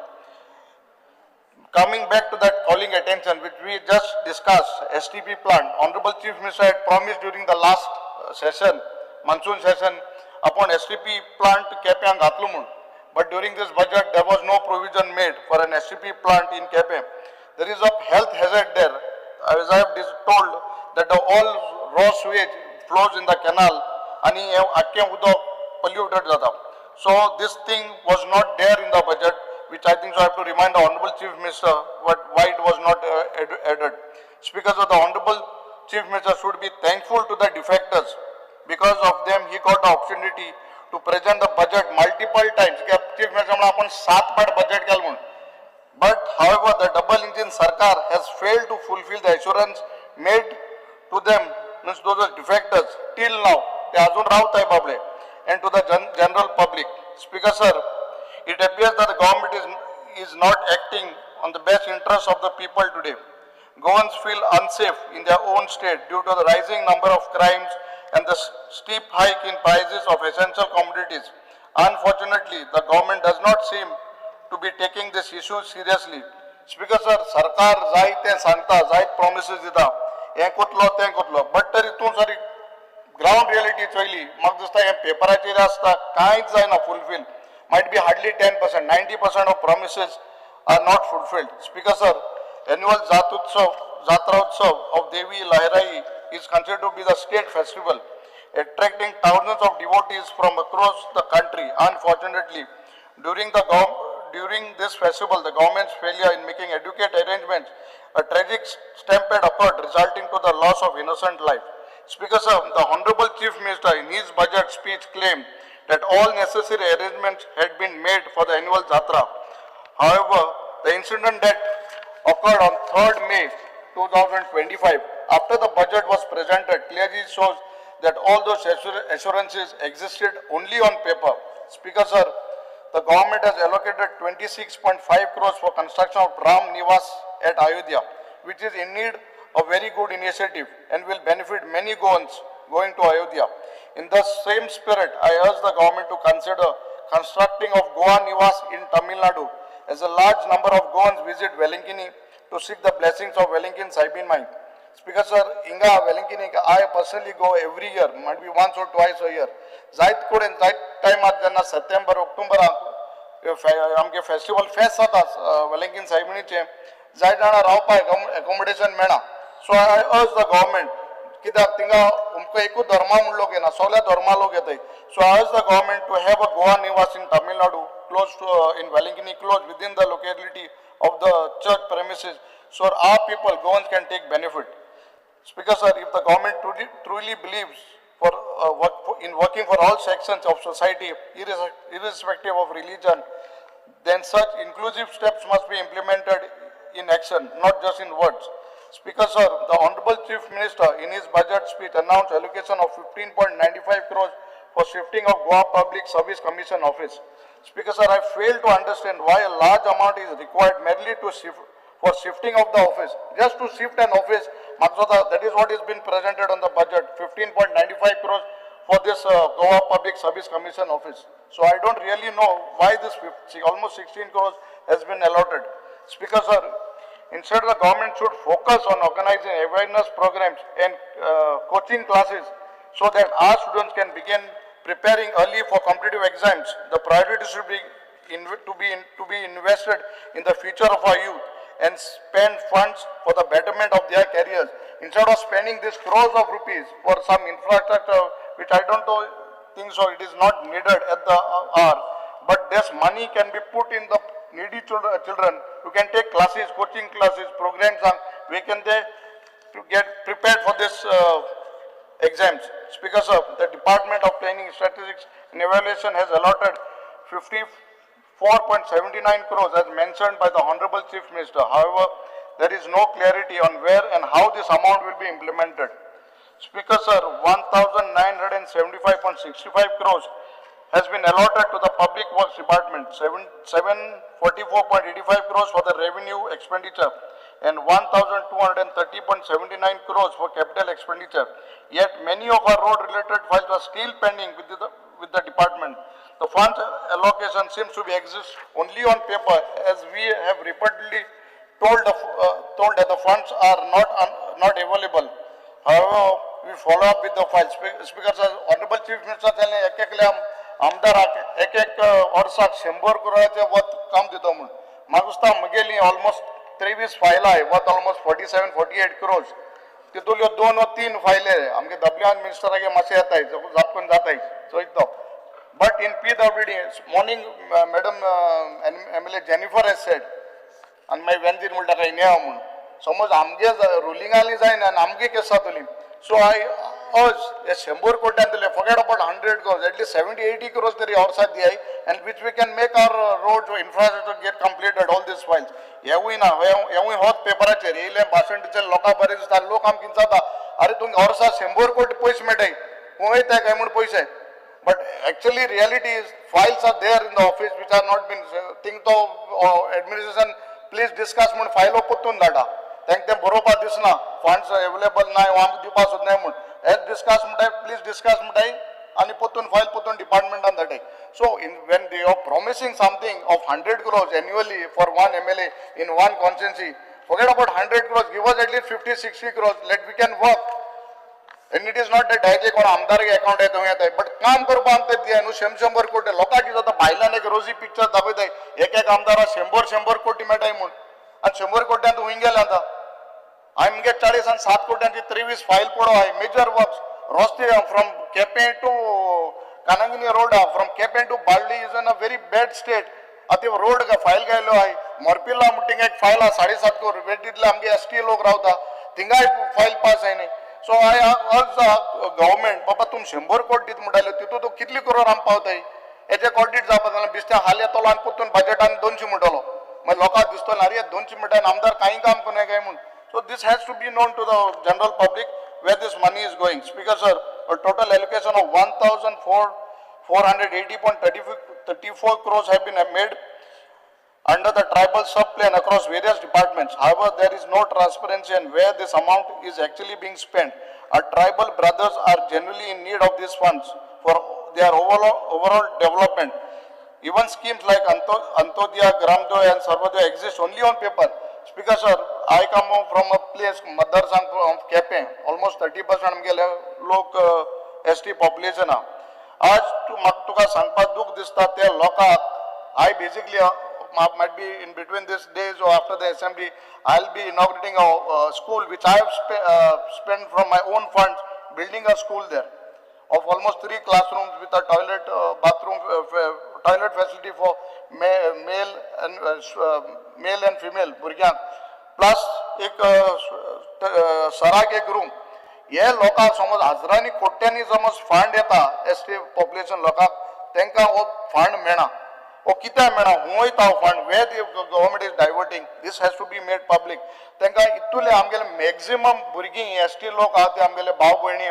Coming back to that calling attention which we just discussed, STP plant, Honorable Chief Minister had promised during the last session, monsoon session, upon STP plant to Kepe Gatlumun. But during this budget, there was no provision made for an STP plant in Kepe. There is a health hazard there. As I have told that all raw sewage flows in the canal and polluted. So this thing was not there in the budget, which I think so I have to remind the Honorable Chief Minister why it was not added. Speakers of the Honorable Chief Minister should be thankful to the defectors. Because of them, he got the opportunity to present the budget multiple times. Chief Minister, we have 7 budget. But however, the double engine Sarkar has failed to fulfill the assurance made to them, means those defectors, till now. And to the general public. Speaker sir, it appears that the government is not acting on the best interest of the people today. Goans feel unsafe in their own state due to the rising number of crimes and the steep hike in prices of essential commodities. Unfortunately, the government does not seem to be taking this issue seriously. Speaker sir सरकार जायते सांगता जायत promises दिता हें कोतलो तें कोतलो but तरी तूं sir ground reality चोयली म्हाका दिसता हें पेपराचेर आसता कांयच जायना fulfil might be hardly 10%, 90% of promises are not fulfilled. Speaker sir, annual Jatra Utsav of Devi Lahirayi is considered to be the state festival, attracting thousands of devotees from across the country. Unfortunately, during this festival, the government's failure in making adequate arrangements, a tragic stampede occurred, resulting to the loss of innocent life. Speaker sir, the Honorable Chief Minister in his budget speech claimed that all necessary arrangements had been made for the annual Jatra. However, the incident that occurred on 3rd May 2025, after the budget was presented, clearly shows that all those assurances existed only on paper. Speaker sir, the government has allocated 26.5 crores for construction of Ram Niwas at Ayodhya, which is indeed a very good initiative and will benefit many Goans going to Ayodhya. In the same spirit, I urge the government to consider constructing of Goa Niwas in Tamil Nadu, as a large number of Goans visit Velankini to seek the blessings of Velankin Saibin Mai. Speaker sir, Inga Velankini, I personally go every year, might be once or twice a year. Zait Kuren, Zait time at Jana September, October, Amke festival fest at us, Velankin Saibini Chem, Zait Jana Raupa accommodation mena. So I urge the government, कित्याक थिंगा उमको एकूच धर्मा म्हूण लोक येना सगळ्या धर्मा लोक येताय so I urge the government to have a Goa Niwas in Tamil Nadu close to in Velankini, close within the locality of the church premises so our people Goans can take benefit. Speaker sir, if the government truly believes in working for all sections of society irrespective of religion, then such inclusive steps must be implemented in action, not just in words. Speaker sir, the Honorable Chief Minister in his budget speech announced allocation of 15.95 crores for shifting of Goa Public Service Commission office. Speaker sir, I fail to understand why a large amount is required merely to for shifting of the office. Just to shift an office, that is what has been presented on the budget, 15.95 crores for this Goa Public Service Commission office. So I don't really know why this almost 16 crores has been allotted. Speaker sir, instead the government should focus on organizing awareness programs and coaching classes so that our students can begin preparing early for competitive exams. The priority should be to be invested in the future of our youth and spend funds for the betterment of their careers instead of spending these crores of rupees for some infrastructure which I don't think so it is not needed at the hour, but this money can be put in the needy children who can take classes, coaching classes, programs on we can they to get prepared for this exams. Speaker sir, the Department of Planning, Statistics and Evaluation has allotted 54.79 crores as mentioned by the Honorable Chief Minister. However, there is no clarity on where and how this amount will be implemented. Speaker sir, 1,975.65 crores has been allotted to the Public Works Department, 744.85 crores for the revenue expenditure and 1,230.79 crores for capital expenditure. Yet many of our road related files are still pending with the department. The fund allocation seems to be exist only on paper, as we have repeatedly told that the funds are not available. However, we follow up with the files. Speaker sir, Honorable Chief Minister telling आमदार एक वर्साक 100 करोडाचे वत काम दिता म्हणून म्हाका दिसता म्हगेली almost 23 फायलां आहे वत ऑलमोस्ट 47-48 crores तितूंतल्यो 2 वा 3 फायले आमगे दबल्यान मिनिस्टरागे मातशें येताय जापकून जाताय चोयतो but in PWD morning madam MLA Jennifer has said आनी मागीर वेंजीर म्हणटा काय नेवा म्हणून समज आमगे रुलिंगाली जायना आनी आमगे केस जातली सो आय urge 100 कोट्यान दिले forget about 100 crores at least 70-80 crores तरी वर्साक दियाय and which we can make our roads infrastructure get completed all these files हेवूय ना हेवूय होत पेपराचेर येयले भाशण टिचर लोकां बरें दिसता लोक आमकां जाता अरे तुमकां वर्साक 100 कोटी पयशे मेळटाय वयताय काय म्हूण पयशे but actually reality is files are there in the office which are not been think to administration please discuss म्हूण फायलो पोत्तून धाडा तांकां तें बरोवपाक दिसना funds available नाय आमकां दिवपाक सुद्दां नाय म्हूण discuss please discuss and potun file potun department on that day. So when you're promising something of 100 crores annually for one MLA in one constituency. Forget about 100 crores, give us at least 50, 60 crores, we can work. And it is not that directly कोण आमदार account आहे तुम्ही येताय, but काम करपा आमकां दिया न्हू 100 कोटी लोकांक कितें जाता भायल्यान एक रोजी पिक्चर दाखयताय एक आमदाराक 100 कोटी मेळटाय म्हूण आनी 100 कोट्यान तूं हुंय गेले आतां आमगे 40 आनी 7 कोट्यांची 23 फायल पडो आहाय मेजर वर्क्स रस्ते from Quepem to Kanagini road from Quepem to Balli is in a very bad state आतां रोड फायल गेलो आहाय मोरपिल्ला मुटींग एक फायल आहा 7.5 कोटी वेटींतले आमगे एसटी लोक रावता थिंगाय फायल पास जायनाय. सो आय अर्ज गव्हर्मेंट बाबा तुम 100 कोटी दित म्हणटाले तितून तूं कितली करोड आमकां पावताय हेचे ऑडिट जावपा जाल्यार बिस्ते हाल येतलो आनी परतून बजेटान 200 म्हणटलो मागीर लोकांक दिसतलो अरे 200 म्हणटा आमदार कांय काम करूं काय म्हूण. So this has to be known to the general public where this money is going. Speaker sir, a total allocation of 1,480.34 crores have been made under the tribal sub-plan across various departments. However, there is no transparency in where this amount is actually being spent. Our tribal brothers are generally in need of these funds for their overall development. Even schemes like Antodaya, Gramodaya and Sarvodaya exist only on paper. Speaker sir, I come from a place, Madarsang from Kepe, almost 30% amgele lok ST population ha. आज तुका सांगपाक दुख दिसता ते लोकांक I basically might be in between these days or after the assembly, I'll be inaugurating a school which I have spent from my own funds, building a school there of almost 3 classrooms with a toilet, bathroom, toilet facility for male and female भुरग्यांक plus एक सराक एक room. हे लोकांक समज हजारांनी कोट्यांनी समज फंड येता एसटी पॉप्युलेशन लोकांक तांकां हो फंड मेळना हो कित्याक मेळना हूं वयता हो fund way the government is diverting this has to be made public. तांकां इतले आमगेले मॅक्झिमम भुरगीं एसटी लोक आहा ते आमगेले भाव भयणी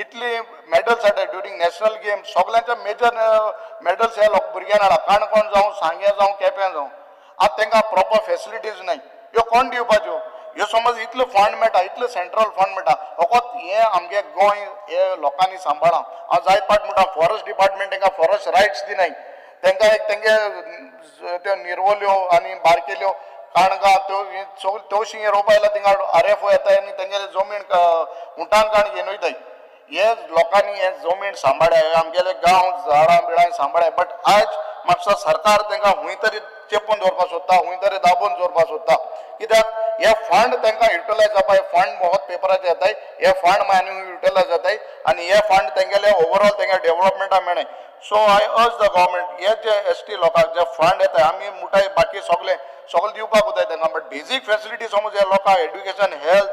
इतली मेडल्स हाडटा ड्युरींग नॅशनल गेम सगळ्यांचे मेजर मेडल्स हे लोक भुरग्यांक हाडा काणकोण जावं सांगे जावं केपें जावं आज तांकां प्रॉपर फेसिलिटीज नाय. ह्यो कोण दिवपाच्यो ह्यो समज इतलो फंड मेळटा इतलो सेंट्रल फंड मेळटा फकत हे आमगे गोंय हे लोकांनी सांबाळा. हांव जायत पाट म्हणटा फॉरेस्ट डिपार्टमेंट तांकां फॉरेस्ट रायट्स दिनाय तांकां एक तेंगे त्यो निर्वल्यो आनी बारकेल्यो काणगां त्यो तवशीं रोवपा आयला थिंगा RFO येताय आनी तेंगेले जमीन उंटान काण घेवन वयताय. हे लोकांनी हे जमीन सांबाळ्या आमगेले गांव झाडां बिडां सांबाळ्या बट आज म्हापसा सरकार तांकां हूंय तरी चेपून दवरपाक सोदता हूंय तरी दाबून दवरपाक सोदता कित्याक हे फंड तांकां युटिलायज जावपाक फंड मोहत पेपराचेर येताय हे फंड मागीर युटिलायज जाताय आनी हे फंड तेंगेले ओवरऑल तेंगे डेव्हलपमेंटा मेळ्ळे. So I urge the government हे जे ST लोकांक जे फंड येताय आमी मुठाय बाकी सगळे दिवपाक वताय तांकां बट बेजीक फेसिलिटी समज हे लोकांक एड्युकेशन हेल्थ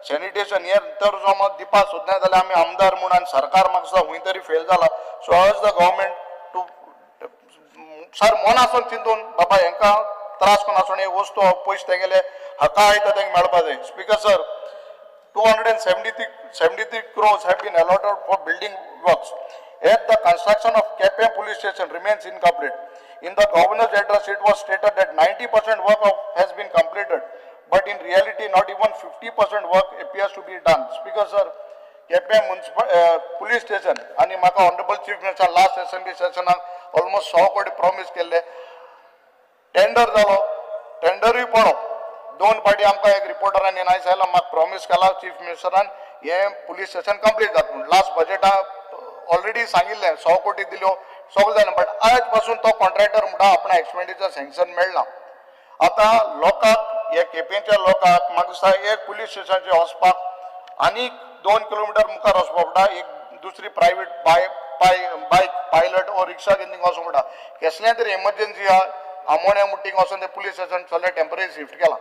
सॅनिटेशन हे तर समज दिवपाक सोदना जाल्यार आमी आमदार म्हूण आनी सरकार म्हाका हूंय तरी फेल जाला. सो अर्ज द गव्हर्मेंट टू सर मन आसून चिंतून बाबा हांकां त्रास कोण आसून हे वस्तू पयशे तेंगेले हक्का आयता तांकां मेळपा जाय. Speaker sir 273 crores have been allotted for building works. Yet the construction of Kepe police station remains incomplete. In the governor's address, it was stated that 90% work has been completed, but in reality, not even 50% work appears to be done. Speaker sir, Kepe municipal police station and म्हाका honorable chief minister last assembly session almost 100 कोटी promise केले. Tender जालो टेंडरूय पडो 2 पाटी आमकां एक रिपोर्टरान येनाय सांगला म्हाका प्रॉमिस केला चीफ मिनिस्टरान हे पुलीस स्टेशन कंप्लीट जाता म्हणून लास्ट बजेटा ऑलरेडी सांगिल्लें 100 कोटी दिल्यो सगळें जालें बट आज पासून तो कॉन्ट्रॅक्टर म्हणटा आपणा एक्सपेंडिचर सँक्शन मेळना. आतां लोकांक हे केपेंच्या लोकांक म्हाका दिसता एक पुलीस स्टेशनाचेर वचपाक आनी 2 किलोमिटर मुखार वचपाक पडटा एक दुसरी प्रायवेट बायक पायलट ओ रिक्षा घेवन थिंगा वचूंक पडटा. कसलें तरी एमर्जन्सी आहा आमोण्या मुट्टींग वचून ते पुलीस स्टेशन सगळें टेम्पररी शिफ्ट केलां.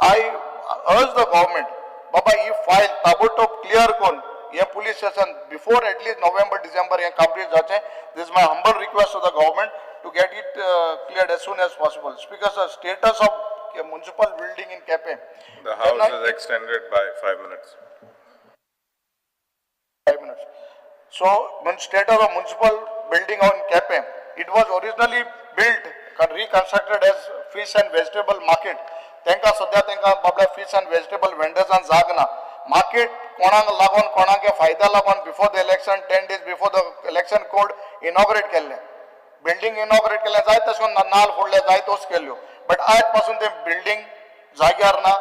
आय अर्ज द गव्हर्मेंट बाबा ही फायल ताबडतोब क्लियर करून हे police station before at least November December हे कंप्लीट जावचें. This is my humble request to the government to get it cleared as soon as possible. Speaker sir status of municipal building in Kepe. The house is extended by 5 minutes. 5 minutes. So, status of municipal building on Kepe, it was originally built, reconstructed as fish and vegetable market. Tenka sadya tenka babla fish and vegetable vendors and zagna. Market konang lagon konang ke fayda lagon before the election, 10 days before the election code inaugurate kelle. Building inaugurate केल्या जाय तशें नाल फोडले जाय तोच केल्यो but आयज पासून ते बिल्डिंग जाग्यार ना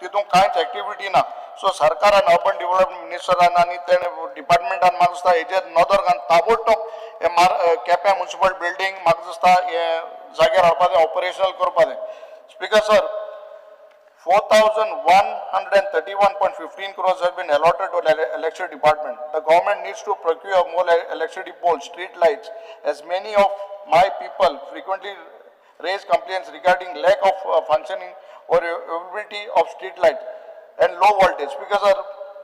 तितून कांयच एक्टिविटी ना सो सरकारान अर्बन डेव्हलपमेंट मिनिस्टरान आनी तेणे डिपार्टमेंटान म्हाका दिसता हेजेर नदर घालून ताबडतोब हे केप्यां म्युनिसिपल बिल्डिंग म्हाका दिसता हे जाग्यार हाडपा जाय ऑपरेशनल करपा जाय speaker sir 4,131.15 crores have been allotted to the electricity department. The government needs to procure more electricity poles, street lights, as many of my people frequently raise complaints regarding lack of functioning or availability of street light and low voltage. Because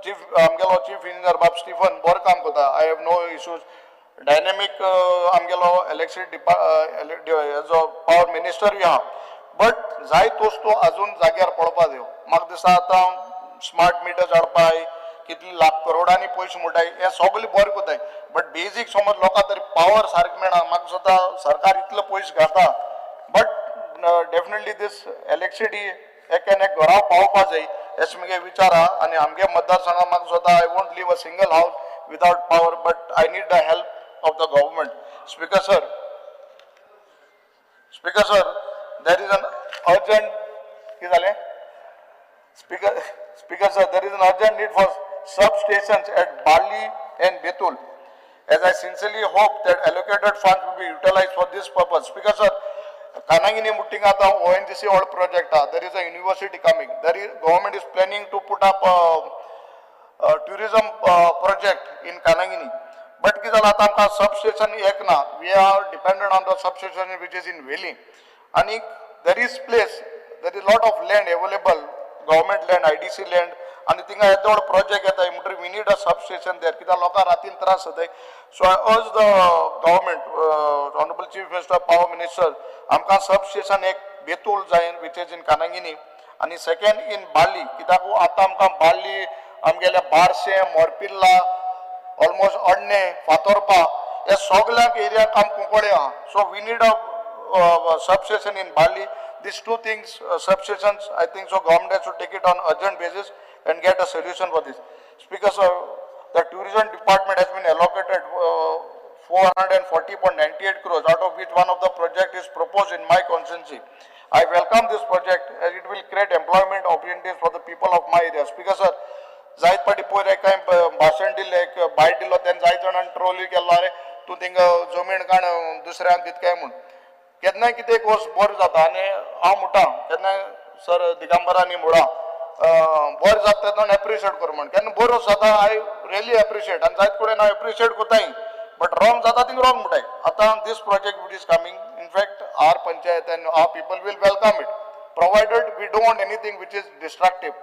Chief Engineer Bob Stephen bor kaam kota. I have no issues. Dynamic electricity as a power minister we have. But जाय तोच तो अजून जाग्यार पडपा दिव म्हाका दिसता आतां स्मार्ट मिटर्स हाडपाय कितली लाख करोडांनी पयशे मोटाय हे सगळे बरें कोताय बट बेजीक समज लोकां तरी पावर सारकें मेळना म्हाका दिसता सरकार इतले पयशे घाता बट डेफिनेटली दीस इलेक्ट्रिसिटी एक घरा पावपा जाय अशें म्हगे विचार आहा आनी आमगे मतदारसंघात म्हाका दिसता I won't leave a single house without power but I need the help of the government speaker sir there is an urgent speaker sir there is an urgent need for substations at Bali and Betul as I sincerely hope that allocated funds will be utilized for this purpose speaker sir Kanangini Muttingata ONGC old project there is a university coming government is planning to put up a tourism project in Kanangini but kizala tamka substation ek na we are dependent on the substation which is in Veli and there is lot of land available government land IDC land and tinga edod project eta we need a substation there kida loka ratin tras hote so I urge the government honorable chief minister power minister amka substation ek Betul jain which is in Kanangini and second in Bali kida ko ata amka Bali amgele Barse Morpilla almost Adne Fatorpa या सगळ्या area काम कुंकोडे आहा so we need a substation in Bali. These two things, substations, I think so government has to take it on urgent basis and get a solution for this. Speaker, the tourism department has been allocated 440.98 crores, out of which one of the project is proposed in my constituency. I welcome this project as it will create employment opportunities for the people of my area. Speaker, sir, जायत पाटी पयर काय भाषण दिले बायट दिलो तेन जायत जाणां ट्रोल केल्लो अरे तूं थिंगा जमीन काण दुसऱ्यांक दित काय म्हूण केन्नाय कितें एक वर्स बरें जाता आनी हांव म्हणटा केन्नाय सर दिगंबरांनी म्हणा बरें जाता तेन्ना एप्रिशिएट कर म्हण केन्ना बरो जाता आय रियली एप्रिशिएट आनी जायत कडेन हांव एप्रिशिएट कोताय बट रॉंग जाता थिंग रॉंग म्हणटाय आतां this project which is coming in fact our panchayat and our people will welcome it provided we don't want anything which is destructive.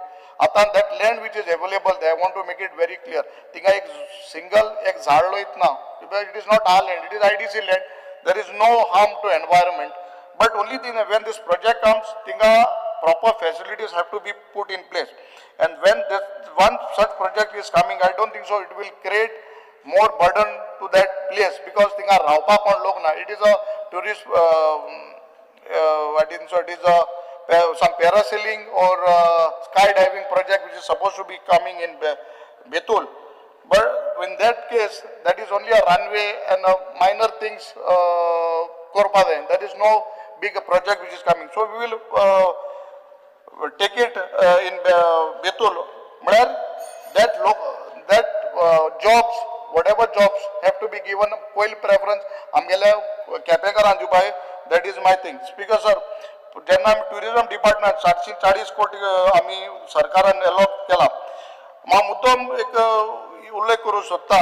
Ata that land which is available there, I want to make it very clear. Tinga ek single ek झाड low itna, because it is not our land, it is IDC land. There is no harm to environment. But only thing when this project comes, tinga proper facilities have to be put in place. And when this one such project is coming, I don't think so. It will create more burden to that place because tinga raupa पण लोग ना. It is a tourist. I think so. It is a some parasailing or skydiving project which is supposed to be coming in Betul. But in that case, that is only a runway and minor things. There is no big project which is coming. So we will take it in Betul. That jobs, whatever jobs have to be given full preference. That is my thing. Speaker sir. जेन्ना आमी tourism department 740 कोटी आमी सरकारान allot केला मा मुद्दम एक उल्लेख करूं सोदता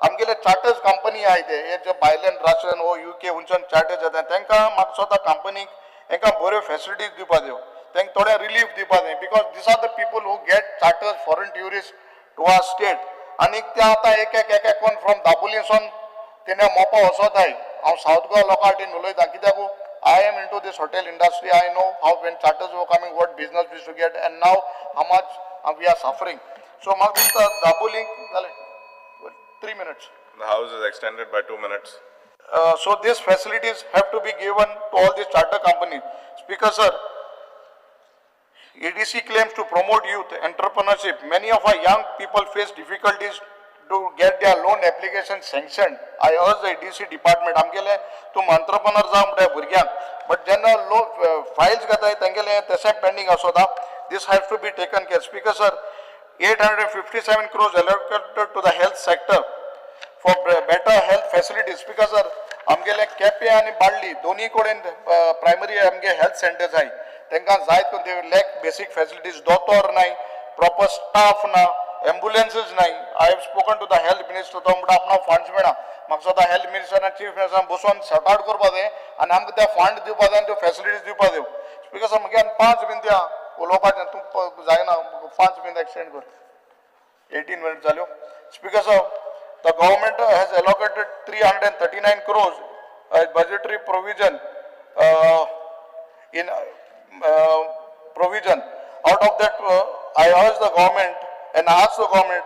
आमगेले चार्टर्स कंपनी आहाय ते हे जे भायल्यान राशन ओ UK हुंच्यान चार्टर्स येता तांकां म्हाका स्वता कंपनीक तांकां बऱ्यो फॅसिलिटीज दिवपा दिव तांकां थोडे रिलीफ दिवपा जाय because these are the people who get charters foreign tourist to our state आनी ते आतां एक कोण फ्रॉम दाबोलीसून तेणे मोपा वचोताय हांव सावथ गोवा लोकां कडेन उलयतां कित्याक I am into this hotel industry. I know how when charters were coming, what business we used to get, and now how much we are suffering. So, Mr. Daboling, 3 minutes. The house is extended by 2 minutes. So, these facilities have to be given to all these charter companies. Speaker, sir, EDC claims to promote youth entrepreneurship. Many of our young people face difficulties to get their loan application sanctioned. I urge the EDC department, आमगेले तुम entrepreneur जावं म्हणटा भुरग्यांक, but जेन्ना files घेताय तेंगेले तशें pending आसोता. This has to be taken care. Speaker sir, 857 crores allocated to the health sector for better health facilities. Speaker sir, आमगेले केपें आनी बाळ्ळी दोनी कडेन प्रायमरी आमगे हेल्थ सेंटर्स आहाय. तांकां जाय ते लॅक बेसिक फॅसिलिटीज, दोतोर नाय, प्रॉपर स्टाफ ना, एम्बुलन्सीज नाय. I have spoken to the health minister, तो म्हणटा आपणा फंड्स मेळना. म्हाका सदां हेल्थ मिनिस्टर आनी चीफ मिनिस्टर बसून सॉर्ट आउट करपा जाय आनी आमकां ते फंड दिवपा जाय आनी त्यो फॅसिलिटीज दिवपा जाय. स्पिकर सर म्हगे 5 मिनटां त्या उलोवपाचें तूं जायना, 5 मिनटां एक्सटेंड कर. 18 मिनट जाल्यो. Speaker sir, the government has allocated 339 crores as budgetary provision provision. Out of that, I urge the government and ask the government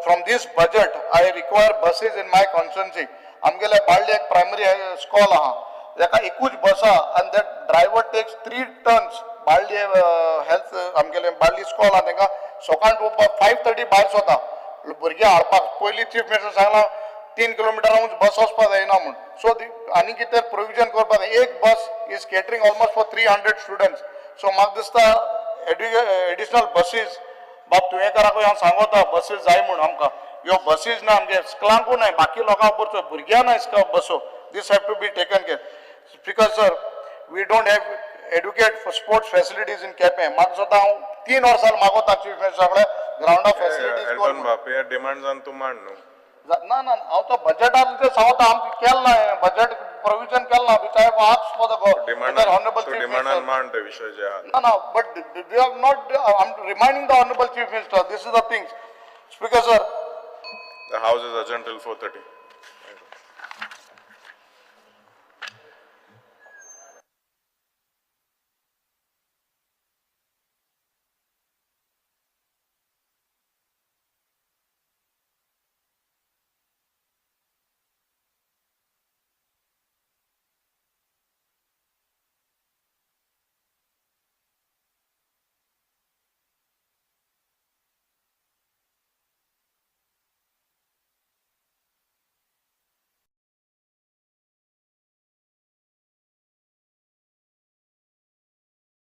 from this budget, I require buses in my constituency. आमगेले बाळ्ळे एक primary school आहा, जाका एकूच बस आहा and that driver takes 3 tons. बाळ्ळे health आमगेले Balli school आहा, तांकां सकाळ 5:30 भायर स्वता भुरगे हाडपाक. पयलीं चीफ मिनिस्टर सांगला 3 किलोमिटर बस वचपाक जायना म्हूण. सो आनी कितें प्रोविजन करपाक जाय. एक bus is catering almost for 300 students. So म्हाका दिसता एडिशनल बसीस बाब तुयेंकाराकूय हांव सांगता बसीस जाय म्हूण आमकां. ह्यो बसीस ना आमगे स्कलांकूय नाय, बाकी लोकांक बरचो भुरग्यां नाय बसो. This have to be taken care. Speaker sir, we don't have adequate sports facilities in Quepem. म्हाका सुद्दां हांव 3 वर्सां मागोता चीफ मिनिस्टर कडेन ग्राउंड ऑफ फॅसिलिटीज डिमांड्सान तूं मांड न्हू. ना ना हांव तो बजेटान ते सांगता आमकां केलें ना, बजेट प्रोविजन केलें ना. Which I have asked for the government honourable chief minister. मांड ते विशय जे आहा. No, no, but they have not, I'm reminding the Honorable Chief Minister, this is the thing. Speaker, sir. The house is adjourned till 4:30.